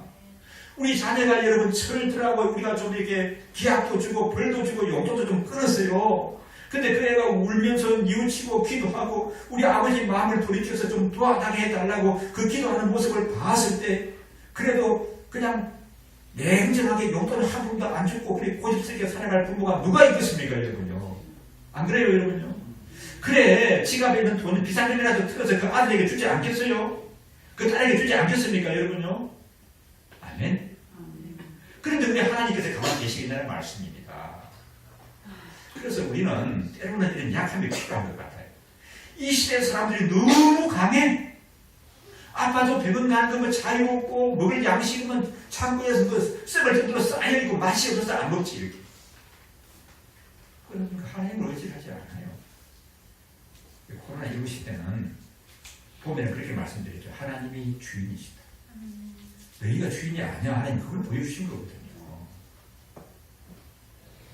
우리 자녀가 여러분 철들하고 우리가 좀 이렇게 기약도 주고 벌도 주고 용돈도 좀 끊었어요. 근데 그 애가 울면서 뉘우치고 기도하고 우리 아버지 마음을 돌이켜서 좀 도와나게 해달라고 그 기도하는 모습을 봤을 때 그래도 그냥 냉정하게 용돈을 한 푼도 안 주고 그렇게 고집스럽게 살아갈 부모가 누가 있겠습니까 여러분요? 안 그래요 여러분요? 그래 지갑에 있는 돈 비싼 돈이라도 틀어서 그 아들에게 주지 않겠어요? 그 딸에게 주지 않겠습니까 여러분요? 아멘? 그런데 우리 하나님께서 가만히 계시겠다는 말씀입니다. 그래서 우리는 때로는 이런 약함이 필요한 것 같아요. 이 시대 사람들이 너무 강해. 아빠도 배분 나는 거 자유롭고 먹을 양식은 창고에서 그 썩을 정도로 쌓여있고 맛이 없어서 안 먹지 이렇게. 그러니까 하나님을 의지하지 않아요. 코로나19 시대는 보면 그렇게 말씀드리죠. 하나님이 주인이시다. 너희가 주인이 아니야. 하나님 그걸 보여주신 거거든요.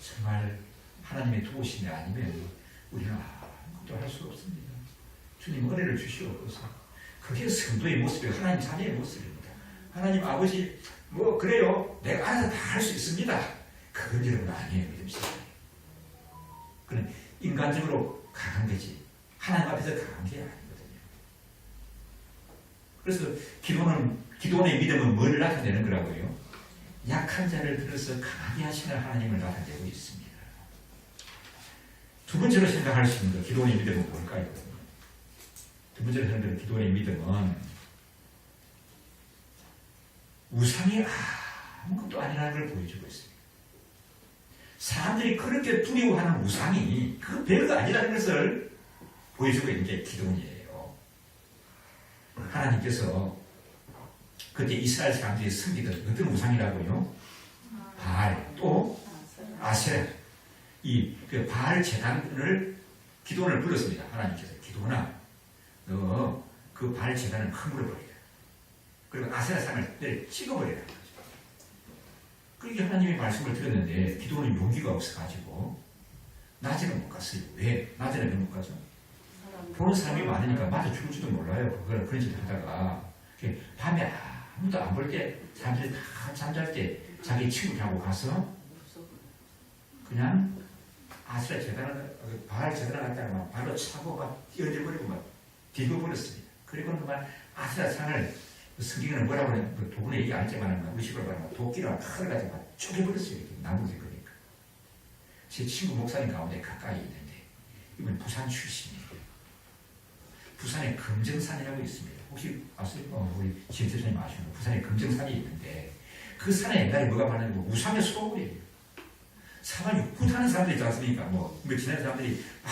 정말 하나님의 도우심이 아니면 우리는 아무것도 할 수 없습니다. 주님 은혜를 주시옵소서. 그게 성도의 모습이에요. 하나님 자녀의 모습입니다. 하나님 아버지 뭐 그래요. 내가 알아서 다 할 수 있습니다. 그건 여러분 아니에요. 믿음시다. 그는 인간적으로 강한 거지 하나님 앞에서 강한 게 아니거든요. 그래서 기도원의 믿음은 뭘 나타내는 거라고요? 약한 자를 들어서 강하게 하시는 하나님을 나타내고 있습니다. 두 번째로 생각할 수 있는 것, 기도원의 믿음은 뭘까요? 두 번째로 생각하는 기도원의 믿음은 우상이 아무것도 아니라는 걸 보여주고 있습니다. 사람들이 그렇게 두려워하는 우상이 그 별거 아니라는 것을 보여주고 있는 게 기도원이에요. 하나님께서 그때 이스라엘 사람들이 섬기던 어떤 우상이라고요? 바알, 또 아세라. 그 바알 제단을 기도원을 불렀습니다. 하나님께서 기도원아, 너 그 바알 제단을 허물어버리라. 그리고 아세라 상을 내려 찍어버리라. 그렇게 하나님의 말씀을 들었는데 기도원은 용기가 없어가지고 낮에는 못 갔어요. 왜? 낮에는 왜 못 가죠? 보는 사람이 많으니까 맞아 죽을지도 몰라요. 그런 짓을 하다가 밤에 아무도 안 볼 때 사람들이 다 잠잘 때 자기 친구들하고 가서 그냥 아스라 재단을 바알 재단을 갖다가 막 발로 차고 막 뛰어들버리고 막 뒤집어버렸습니다. 그리고는 막 아스라 산을 성경에는 뭐라고 그래? 그 도군에 얘기 안 했지만 의식으로 말하면 도끼랑 칼을 가지고 막 쪼개버렸어요. 이렇게 나무들 거니까. 제 친구 목사님 가운데 가까이 있는데 이분 부산 출신이에요. 부산에 금정산이라고 있습니다. 혹시 아세요? 우리 지혜선생님 아시는 거 부산에 금정산이 있는데 그 산에 옛날에 뭐가 많았냐면 우상의 소굴이에요. 사만 육군하는 사람들이 있지 않습니까? 뭐 지난 사람들이 막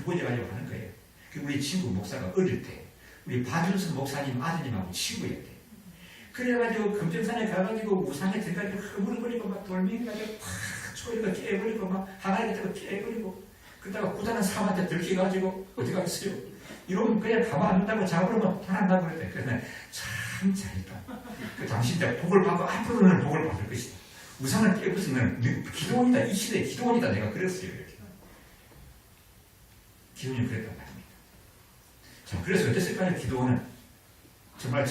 모여가지고 하는 거예요. 우리 친구 목사가 어릴 때 우리 박윤수 목사님 아드님하고 친구였대. 그래가지고 금정산에 가가지고 우상에 들어가지고 허물어버리고 막 돌멩이 가지고 팍 초리가 깨버리고 막 항아리 같은 거 깨버리고 그러다가 구단한 사람한테 들켜가지고 어디 가겠어요? 이러면 그냥 가만 안 둔다고 잡으려면 화난다고 그랬대. 그래서 참 잘했다. 그 당신 때 복을 받고 앞으로는 복을 받을 것이다. 우상을 깨부수면 기도원이다. 이 시대에 기도원이다. 내가 그랬어요. 이렇게. 기도원이 그랬단 말입니다. 자, 그래서 어땠을까요? 기도원은 정말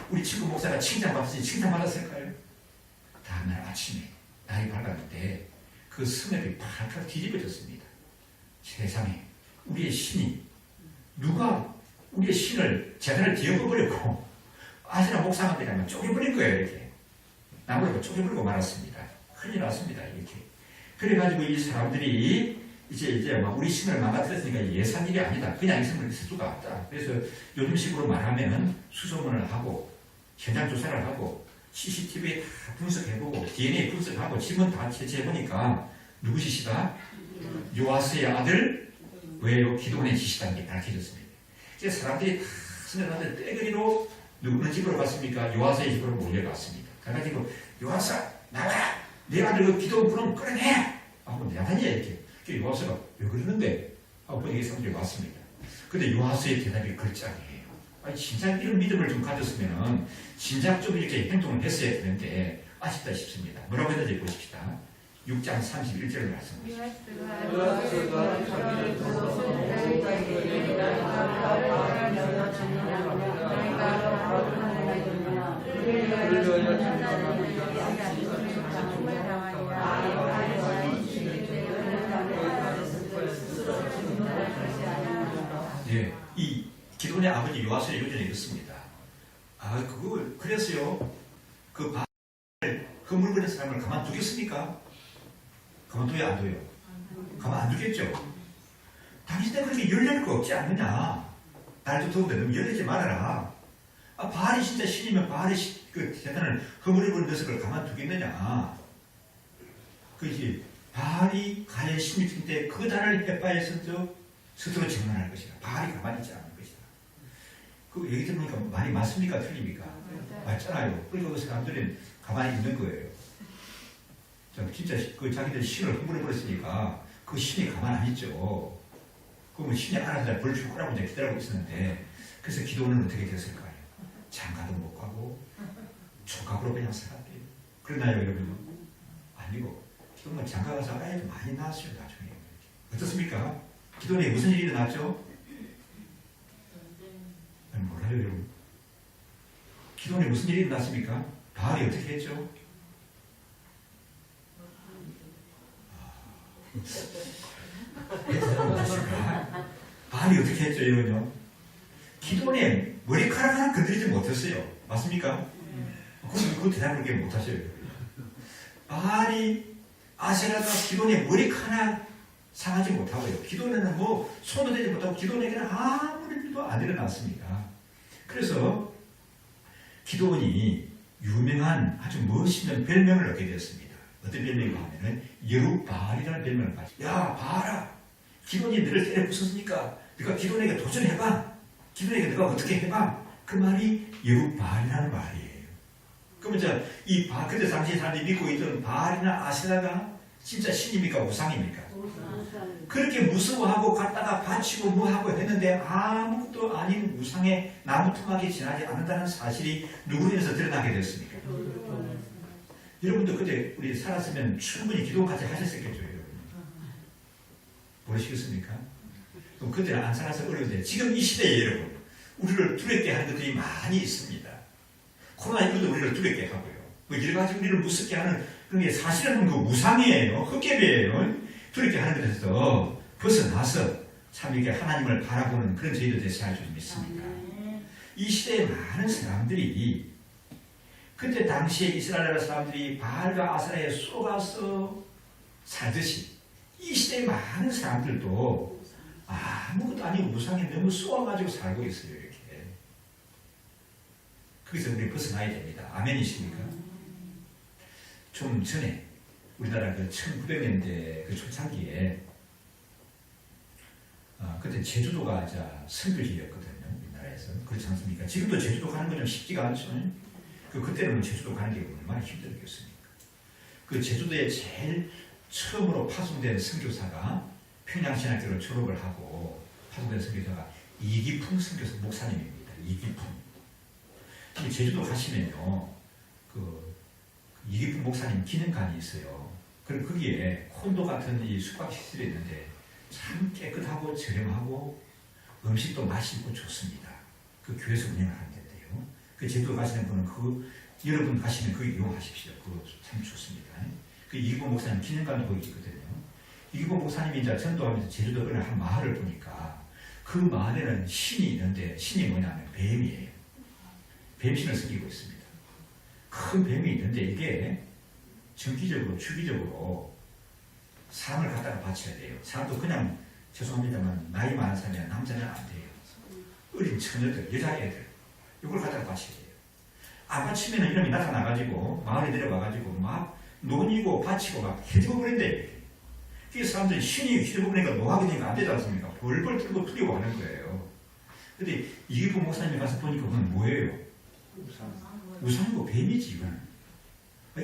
우리 친구 목사가 칭찬받았을까요? 다음날 아침에 날이 밝았는데 그 성읍이 팔팔 뒤집어졌습니다. 세상에 우리의 신이 누가 우리의 신을 재단을 뒤엎어버렸고 아시나 목사한테 가면 쪼개버린 거예요. 이렇게 나무로 쪼개버리고 말았습니다. 큰일 났습니다. 이렇게 그래가지고 이 사람들이 이제 막 우리 신을 망가뜨렸으니까 예산 일이 아니다. 그냥 있을 수가 없다. 그래서 요즘식으로 말하면 수소문을 하고 현장 조사를 하고 CCTV에 다 분석해보고 DNA 분석하고 지문 다 채취해보니까 누구 짓이다? 요아스의 아들 외로 기도원의 짓이라는 게 밝혀졌습니다. 그래서 사람들이 다 스며나들 떼거리로 누구는 집으로 갔습니까? 요아스의 집으로 몰려갔습니다. 그래가지고 요아스아 나와라! 내 아들 그 기도원 부름 끌어내! 하고 나다니야 이렇게. 요아스가 왜 그러는데? 하고 보니까 사람들이 왔습니다. 근데 요아스의 대답이 걸작이에요. 아니 진작 이런 믿음을 좀 가졌으면 진작 좀 이렇게 행동을 했어야 되는데 아쉽다 싶습니다. 뭐라고 했는지 보십시다. 6장 31절을 말씀하십니다. 예, 이 기도원의 아버지 요아스의 요전에 이렇습니다. 그래서요, 그 허물 부린 사람을 가만두겠습니까? 가만둬야 안 둬요? 가만 안 두겠죠? 당신들 그렇게 열릴 거 없지 않느냐? 날도 더운데 너무 열리지 말아라. 바알이 진짜 신이면 바알의 그 재단을 허물을 부린 녀석을 가만두겠느냐? 그것이 바알이 가해 16층 때 그 달을 해파에서 스스로 증언할 것이다. 바알이 가만히 있지 않을 것이다. 그 얘기 들으니까 말이 맞습니까? 틀립니까? 맞잖아요. 그러니까 그 사람들은 가만히 있는 거예요. 진짜 그 자기들 신을 허물해버렸으니까 그 신이 가만 안 있죠. 그러면 신이 알아서 벌 줄 거라고 이제 기다리고 있었는데 그래서 기도원은 어떻게 됐을까요? 장가도 못 가고 촉각으로 그냥 살았대요. 그러나요 여러분? 아니고 기도원 장가 가서 아이도 많이 낳았어요. 나중에. 어떻습니까? 기도원에 무슨 일이 일어났죠? 몰라요 여러분. 기도원에 무슨 일이 일어났습니까? 바알이 어떻게 했죠? 바알이 어떻게 했죠? 이거는요. 기도원에 머리카락 하나 건드리지 못했어요. 맞습니까? 그 대답을 그렇게 못하셔요. 바알이 아세라가 기도원에 머리카락 하나 상하지 못하고요. 기도원에는 뭐 손도 대지 못하고 기도원에게는 아무 일도 안 일어났습니다. 그래서 기도원이 유명한 아주 멋있는 별명을 얻게 되었습니다. 어떤 별명인가 하면은 여룻바알이라는 별명을 받죠. 야 바알아, 기도원이 너를 때려 부쉈으니까 네가 기도원에게 도전해봐. 기도원에게 네가 어떻게 해봐. 그 말이 여룻바알이라는 말이에요. 그러면 그때 당시에 사람들이 믿고 있던 바알이나 아세라가 진짜 신입니까 우상입니까? 그렇게 무서워하고 갔다가 바치고 뭐하고 했는데 아무것도 아닌 우상의 나무토막이 지나지 않는다는 사실이 누구로 인해서 드러나게 됐습니까? 여러분도 그때 우리 살았으면 충분히 기도까지 하셨었겠죠, 여러분. 모르시겠습니까? 그럼 그때는 안 살아서 어려운데 지금 이 시대에 여러분 우리를 두렵게 하는 것들이 많이 있습니다. 코로나19도 우리를 두렵게 하고요. 뭐 여러 가지 우리를 무섭게 하는 그런 게 사실은 그 우상이에요. 헛개비예요. 두렵게 하는 것에서 벗어나서 참 이렇게 하나님을 바라보는 그런 저희도 되셔야 좀 믿습니다. 이 시대에 많은 사람들이 그때 당시에 이스라엘 사람들이 바알과 아세라에 속아서 살듯이 이 시대에 많은 사람들도 아무것도 아닌 우상에 너무 쏘아가지고 살고 있어요. 이렇게. 거기서 우리 벗어나야 됩니다. 아멘이십니까? 좀 전에 우리나라 그 1900년대 그 초창기에 그때 제주도가 선교지였거든요. 우리나라에서. 그렇지 않습니까? 지금도 제주도 가는 건 좀 쉽지가 않죠. 그때는 제주도 가는 게 얼마나 힘들겠습니까? 그 제주도에 제일 처음으로 파송된 선교사가 평양신학교를 졸업을 하고 파송된 선교사가 이기풍 선교사 목사님입니다. 이기풍. 제주도 가시면요, 이기풍 목사님 기념관이 있어요. 그리고 거기에 콘도 같은 이 숙박시설이 있는데 참 깨끗하고 저렴하고 음식도 맛있고 좋습니다. 그 교회에서 운영을 하는 데인데요. 그 제주도 가시는 분은 여러분 가시면 그거 이용하십시오. 그거 참 좋습니다. 그 이기보 목사님 기념관도 거기 있거든요. 이기보 목사님이 이제 전도하면서 제주도 어느 한 마을을 보니까 그 마을에는 신이 있는데 신이 뭐냐면 뱀이에요. 뱀신을 섬기고 있습니다. 큰 뱀이 있는데 이게 정기적으로 주기적으로 사람을 갖다가 바쳐야 돼요. 사람도 그냥 죄송합니다만 나이 많은 사람이 남자는 안 돼요. 어린 처녀들, 여자애들 이걸 갖다가 바쳐야 돼요. 안 바치면 이놈이 나타나가지고 마을에 내려가가지고 막 논이고 바치고 막 해지고 그런데 그 사람들이 신이 휘두르고 그러니까 노하게 되니까 안 되지 않습니까? 벌벌 떨고 풀리고 하는 거예요. 근데 이기부 목사님이 가서 보니까 그건 뭐예요? 우상이고 뱀이지 이거는.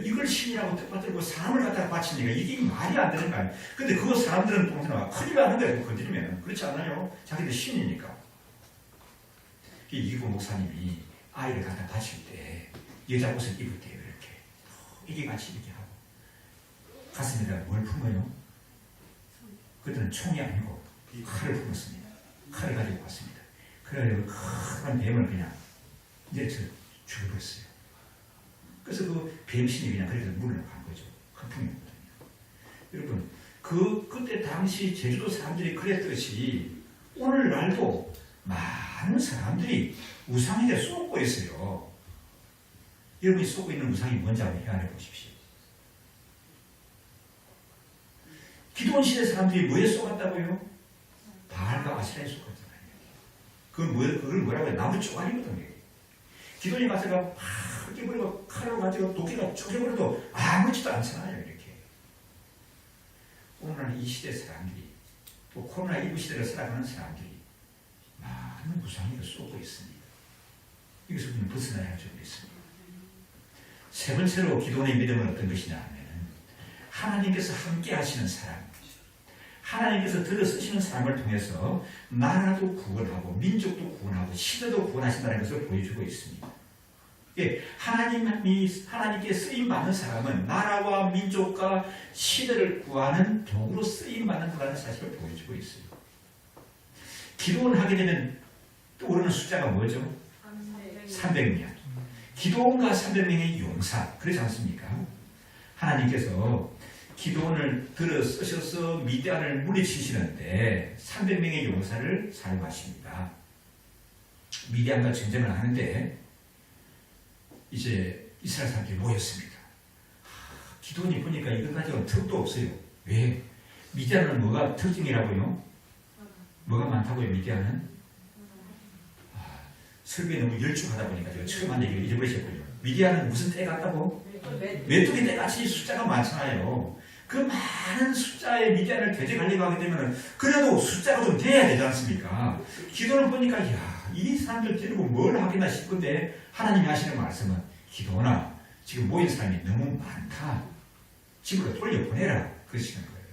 이걸 신이라고 뜻받들고 사람을 갖다가 바치니까 이게 말이 안 되는 거 아니에요. 근데 그거 사람들은 동생아 큰일 나는 거예요. 건드리면. 그렇지 않아요? 자기들 신이니까. 이기부 목사님이 아이를 갖다 바칠 때 여자 옷을 입을 때 이렇게 이게 같이 이렇게 하고 가슴에다 뭘 품어요? 그때는 총이 아니고 칼을 품었습니다. 칼을 가지고 왔습니다. 그래가지고 큰 뱀을 그냥 내쳐 죽여버렸어요. 그래서 그 뱀신이 그냥 그래서 물러간 거죠. 큰 풍이거든요. 여러분, 그때 당시 제주도 사람들이 그랬듯이 오늘날도 많은 사람들이 우상에게 쏟고 있어요. 여러분이 쏟고 있는 우상이 뭔지 한번 헤아려 보십시오. 기도원 시대 사람들이 뭐에 쏟았다고요? 바알과 아세라에 쏟았잖아요. 그걸 뭐라고 해요? 나무 쪼가리거든요. 기도원이 가서가 막 깨버리고 칼로 가지고 도끼가 쪼개버려도 아무렇지도 않잖아요. 이렇게. 오늘날 이 시대 사람들이 또 코로나19 시대를 살아가는 사람들이 많은 우상에게 쏟고 있습니다. 여기서 우리는 벗어나야 할 점이 있습니다. 세 번째로 기도원의 믿음은 어떤 것이냐 하면 하나님께서 함께 하시는 사람, 하나님께서 들어 쓰시는 사람을 통해서 나라도 구원하고 민족도 구원하고 시대도 구원하신다는 것을 보여주고 있습니다. 하나님께 쓰임받는 사람은 나라와 민족과 시대를 구하는 도구로 쓰임받는 거라는 사실을 보여주고 있습니다. 기도원을 하게 되면 떠오르는 숫자가 뭐죠? 300명. 기도원과 300명의 용사. 그렇지 않습니까? 하나님께서 기도원을 들어 쓰셔서 미디안을 물리치시는데 300명의 용사를 사용하십니다. 미디안과 전쟁을 하는데 이제 이스라엘 사람들이 모였습니다. 기도원이 보니까 이것 가지고는 턱도 없어요. 왜? 미디안은 뭐가 특징이라고요? 뭐가 많다고요, 미디안은? 설교에 너무 열중하다 보니까 제가 처음 한 얘기를 잊어버리셨군요. 미디안은 무슨 때 같다고? 메뚜기 때같이 숫자가 많잖아요. 그 많은 숫자의 미디안을 대적하려고 하게 되면 그래도 숫자가 좀 돼야 되지 않습니까? 기도를 보니까 이 사람들 데리고 뭘 하겠나 싶은데 하나님이 하시는 말씀은 기도나 지금 모인 사람이 너무 많다. 집으로 돌려보내라. 그러시는 거예요.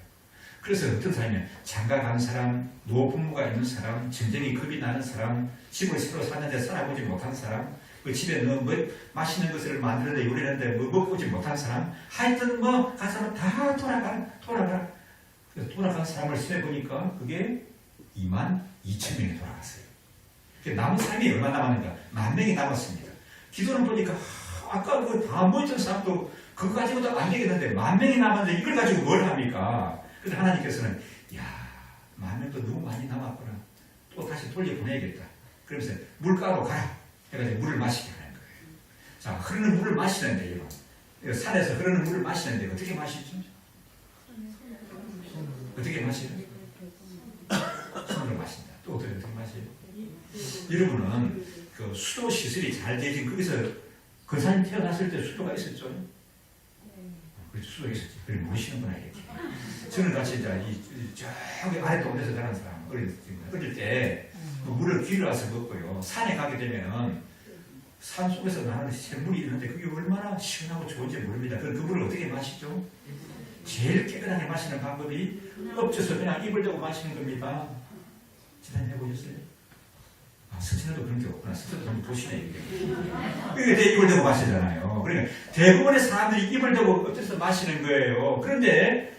그래서 어떤 사람이면 장가 간 사람, 노부모가 있는 사람, 전쟁이 겁이 나는 사람, 집을 새로 샀는데 살아보지 못한 사람, 그 집에 뭐 맛있는 것을 만드는데 요리하는데 뭐 먹보지 못한 사람, 하여튼 가서 다 돌아가라. 그래서 돌아간 사람을 세보니까 그게 22,000명이 돌아갔어요. 남은 사람이 얼마 남았는가? 10,000명이 남았습니다. 기도를 보니까 아까 그 다 모였던 사람도 그거 가지고도 안 되겠는데 10,000명이 남았는데 이걸 가지고 뭘 합니까? 그래서 하나님께서는 10,000명도 너무 많이 남았구나. 또 다시 돌려보내야겠다. 그러면서 물가로 가라. 해가지고 물을 마시게 하는 거예요. 자, 흐르는 물을 마시는데요. 산에서 흐르는 물을 마시는데 어떻게 마시죠? 어떻게 마시죠? 손으로 마신다. 또 어떻게 마셔요? 여러분은 그 수도 시설이 잘 되진 거기서 근사님 태어났을 때 수도가 있었죠? 그렇죠. 수도가 있었지. 그걸 모르시는구나 이렇게. 저는 같이 저기 아랫동네에서 자란 사람 어릴 때 그 물을 길을 와서 먹고요. 산에 가게 되면 산 속에서 나는 샘물이 있는데 그게 얼마나 시원하고 좋은지 모릅니다. 그 물을 어떻게 마시죠? 제일 깨끗하게 마시는 방법이 엎쳐서 그냥 입을 대고 마시는 겁니다. 지난해 보셨어요? 서천에도 그런 게 없구나. 서천도 한번 보시네. 그게 내 입을 대고 마시잖아요. 그러니까 대부분의 사람들이 입을 대고 엎쳐서 마시는 거예요. 그런데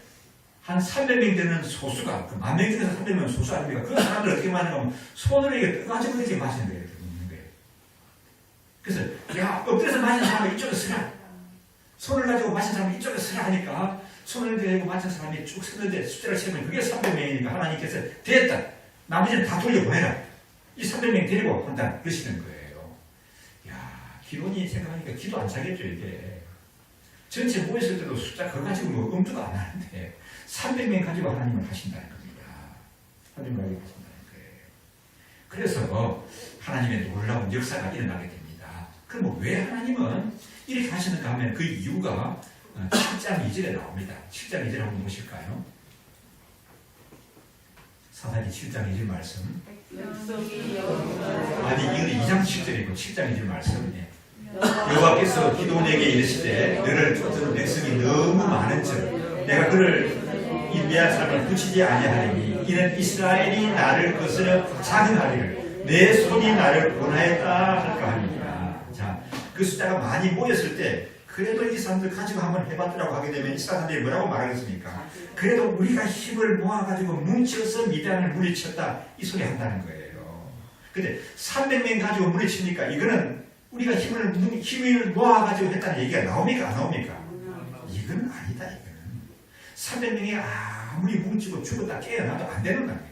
한 300명 되는 소수가, 그 10,000명 중에서 300명 소수 아닙니까? 그 사람들 어떻게 마시냐면 손으로 이렇게 떠가지고 이렇게 마시는 거예요. 이렇게 먹는 거예요. 그래서 야 엎드려서 마신 사람은 이쪽에 서라. 손을 가지고 마신 사람은 이쪽에 서라 하니까 손을 들고 마신 사람이 쭉 섰는데 숫자를 세면 그게 300명이니까 하나님께서 됐다. 나머지는 다 돌려보내라. 이 300명 데리고 한다. 그러시는 거예요. 야, 기론이 생각하니까 기도 안 차겠죠, 이게. 전체 모였을 때도 숫자 그거 가지고 뭐 엄두가 안 나는데 300명 가지고 하나님을 하신다는 겁니다. 하나님 가지고 하신다는 거예요. 그래서 하나님의 놀라운 역사가 일어나게 됩니다. 그럼 왜 하나님은 이렇게 하시는가 하면 그 이유가 7장 2절에 나옵니다. 7장 2절 한번 보실까요? 사사기 7장 2절 말씀. 아니 이거는 2장 7절이고 7장 2절 말씀이에요. 여호와께서 기도원에게 이르시되 너를 쫓는 백성이 너무 많은즉 내가 그를 이 미한 사람을 붙이지 아니하리니 이는 이스라엘이 나를 거스려 자긍하리를 내 손이 나를 권하였다 할까 하니라. 자, 그 숫자가 많이 모였을 때 그래도 이 사람들 가지고 한번 해봤더라고 하게 되면 이 사람들이 뭐라고 말하겠습니까? 그래도 우리가 힘을 모아가지고 뭉쳐서 미디안을 물리쳤다 이 소리 한다는 거예요. 근데 300명 가지고 물리치니까 이거는 우리가 힘을 모아가지고 했다는 얘기가 나옵니까? 안 나옵니까? 이건 아니다. 이거는 300명이 아무리 뭉치고 죽었다 깨어나도 안 되는 거 아니에요.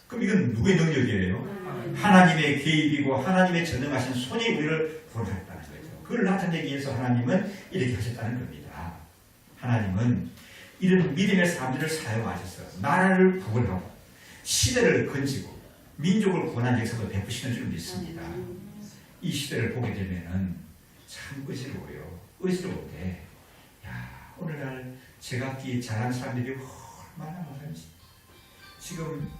그럼 이건 누구의 능력이에요? 하나님의 개입이고 하나님의 전능하신 손이 우리를 구원했다는 거죠. 그걸 나타내기 위해서 하나님은 이렇게 하셨다는 겁니다. 하나님은 이런 믿음의 사람들을 사용하셔서 나라를 구원하고 시대를 건지고 민족을 구원한 역사도 베푸시는 줄 믿습니다. 이 시대를 보게 되면은 참 의지로워요. 의지로운데, 야, 오늘날 제각기 잘하는 사람들이 얼마나 많은지. 지금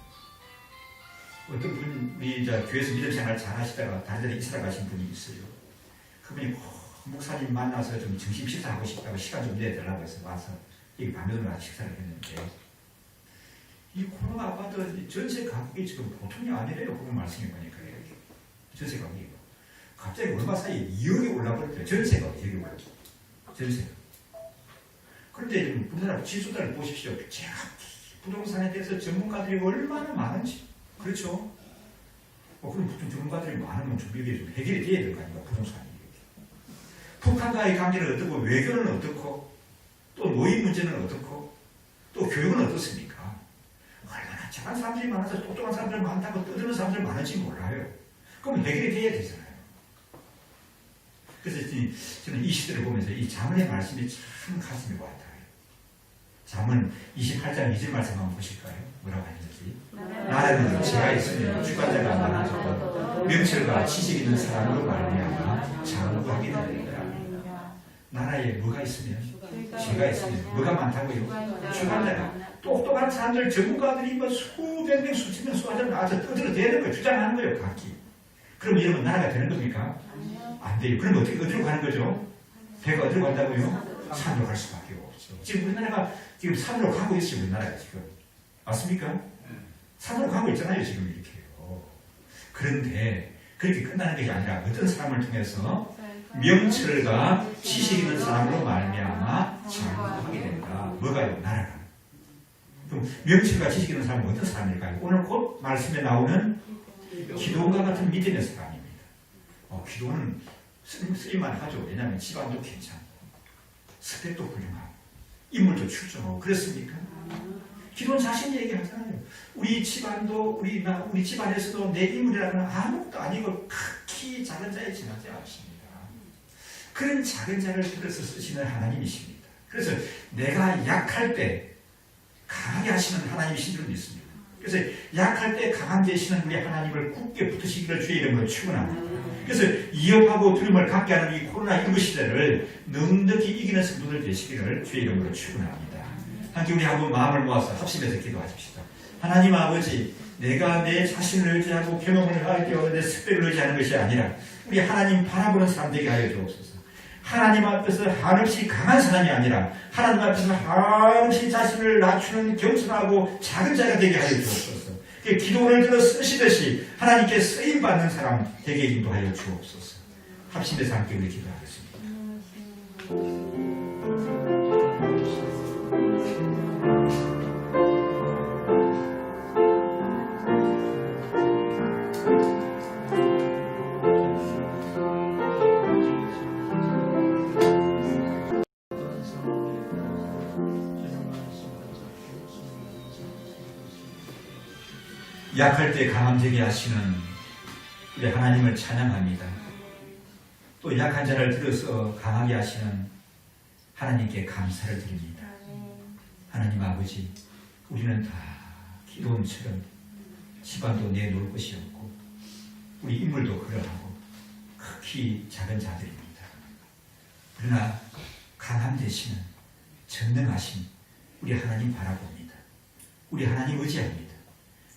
어떤 분, 우리 교회에서 믿음 생활 잘 하시다가 다른 데로 이사를 가신 분이 있어요. 그분이 목사님 만나서 좀 점심 식사하고 싶다고 시간 좀 내달라고 해서 와서 여기 밤에도 와서 식사를 했는데, 이 코로나 아파트 전세 가격이 지금 보통이 아니래요. 그분 말씀해 보니까. 전세 가격이. 갑자기 얼마 사이에 2억이 올라버렸대요. 전세가 2억이 올라버렸어요. 전세가. 그런데 우리나라 지수들을 보십시오. 제가 부동산에 대해서 전문가들이 얼마나 많은지. 그렇죠? 그럼 보통 전문가들이 많으면 좀 이게 좀 해결이 돼야 될 거 아닙니까? 부동산이. 북한과의 관계는 어떻고, 외교는 어떻고, 또 노인 문제는 어떻고, 또 교육은 어떻습니까? 얼마나 착한 사람들이 많아서 똑똑한 사람들 많다고 떠드는 사람들 많은지 몰라요. 그럼 해결이 돼야 되잖아요. 그래서 저는 이 시대를 보면서 이 잠언의 말씀이 참 가슴이 와닿아요. 잠언 28장 2절 말씀 한번 보실까요? 뭐라고 하는지. 나라는 지혜가 있으면 주관자가 많아지고 명철과 지식 있는 사람으로 말미암아 장구하게 됩니다. 나라에 뭐가 있으면 지혜가 있으면 뭐가 많다고요? 주관자가. 똑똑한 사람들, 전문가들이 뭐 수백 명, 수천 명, 수하자 나와서 떠들어대는 거예요. 주장하는 거예요. 각기. 그럼 이러면 나라가 되는 겁니까? 안 돼요. 그럼 어디로 가는 거죠? 배가 어디로 간다고요? 산으로 갈 수밖에 없죠. 지금 우리나라가 지금 산으로 가고 있어요. 우리나라가 지금. 맞습니까? 산으로 가고 있잖아요. 지금 이렇게요. 그런데 그렇게 끝나는 게 아니라 어떤 사람을 통해서 명철과 지식 있는 사람으로 말미암아 장구하게 된다. 뭐가요? 나라가. 그럼 명철과 지식 있는 사람은 어떤 사람일까요? 오늘 곧 말씀에 나오는 기도원과 같은 믿음의 사람입니다. 기도는 쓸만 하죠. 왜냐하면 집안도 괜찮고 스펙도 훌륭하고 인물도 출중하고 그렇습니까? 기도는 자신이 얘기하잖아요. 우리 집안도 우리 집안에서도 내 인물이라는 아무것도 아니고 극히 작은 자에 지나지 않습니다. 그런 작은 자를 들어서 쓰시는 하나님이십니다. 그래서 내가 약할 때 강하게 하시는 하나님이신 줄 믿습니다. 그래서 약할 때 강한 되시는 우리 하나님을 굳게 붙으시기를 주의 이름으로 축원합니다. 그래서 위협하고 두려움을 갖게 하는 이 코로나19 시대를 넉넉히 이기는 성도들 되시기를 주의 이름으로 축원합니다. 함께 우리 한번 마음을 모아서 합심해서 기도하십시다. 하나님 아버지, 내가 내 자신을 의지하고 경험을 할 때 내 스펙을 의지하는 것이 아니라 우리 하나님 바라보는 사람 되게 하여 주옵소서. 하나님 앞에서 한없이 강한 사람이 아니라 하나님 앞에서 한없이 자신을 낮추는 겸손하고 작은 자가 되게 하여 주옵소서. 기도를 들어 쓰시듯이 하나님께 쓰임받는 사람 되게 인도하여 주옵소서. 합심해서 함께 우리 기도하겠습니다. 약할 때 강함 되게 하시는 우리 하나님을 찬양합니다. 또 약한 자를 들어서 강하게 하시는 하나님께 감사를 드립니다. 하나님 아버지, 우리는 다 기도원처럼 집안도 내놓을 것이 없고 우리 인물도 그러하고 극히 작은 자들입니다. 그러나 강함 되시는 전능하신 우리 하나님 바라봅니다. 우리 하나님 의지합니다.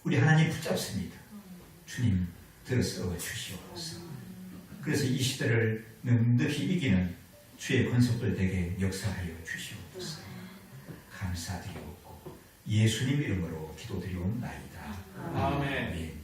우리 하나님 붙잡습니다. 주님 들어서 주시옵소서. 그래서 이 시대를 넉넉히 이기는 주의 권속들 되게 역사하여 주시옵소서. 감사드리옵고 예수님 이름으로 기도드리옵나이다. 아멘. 아멘.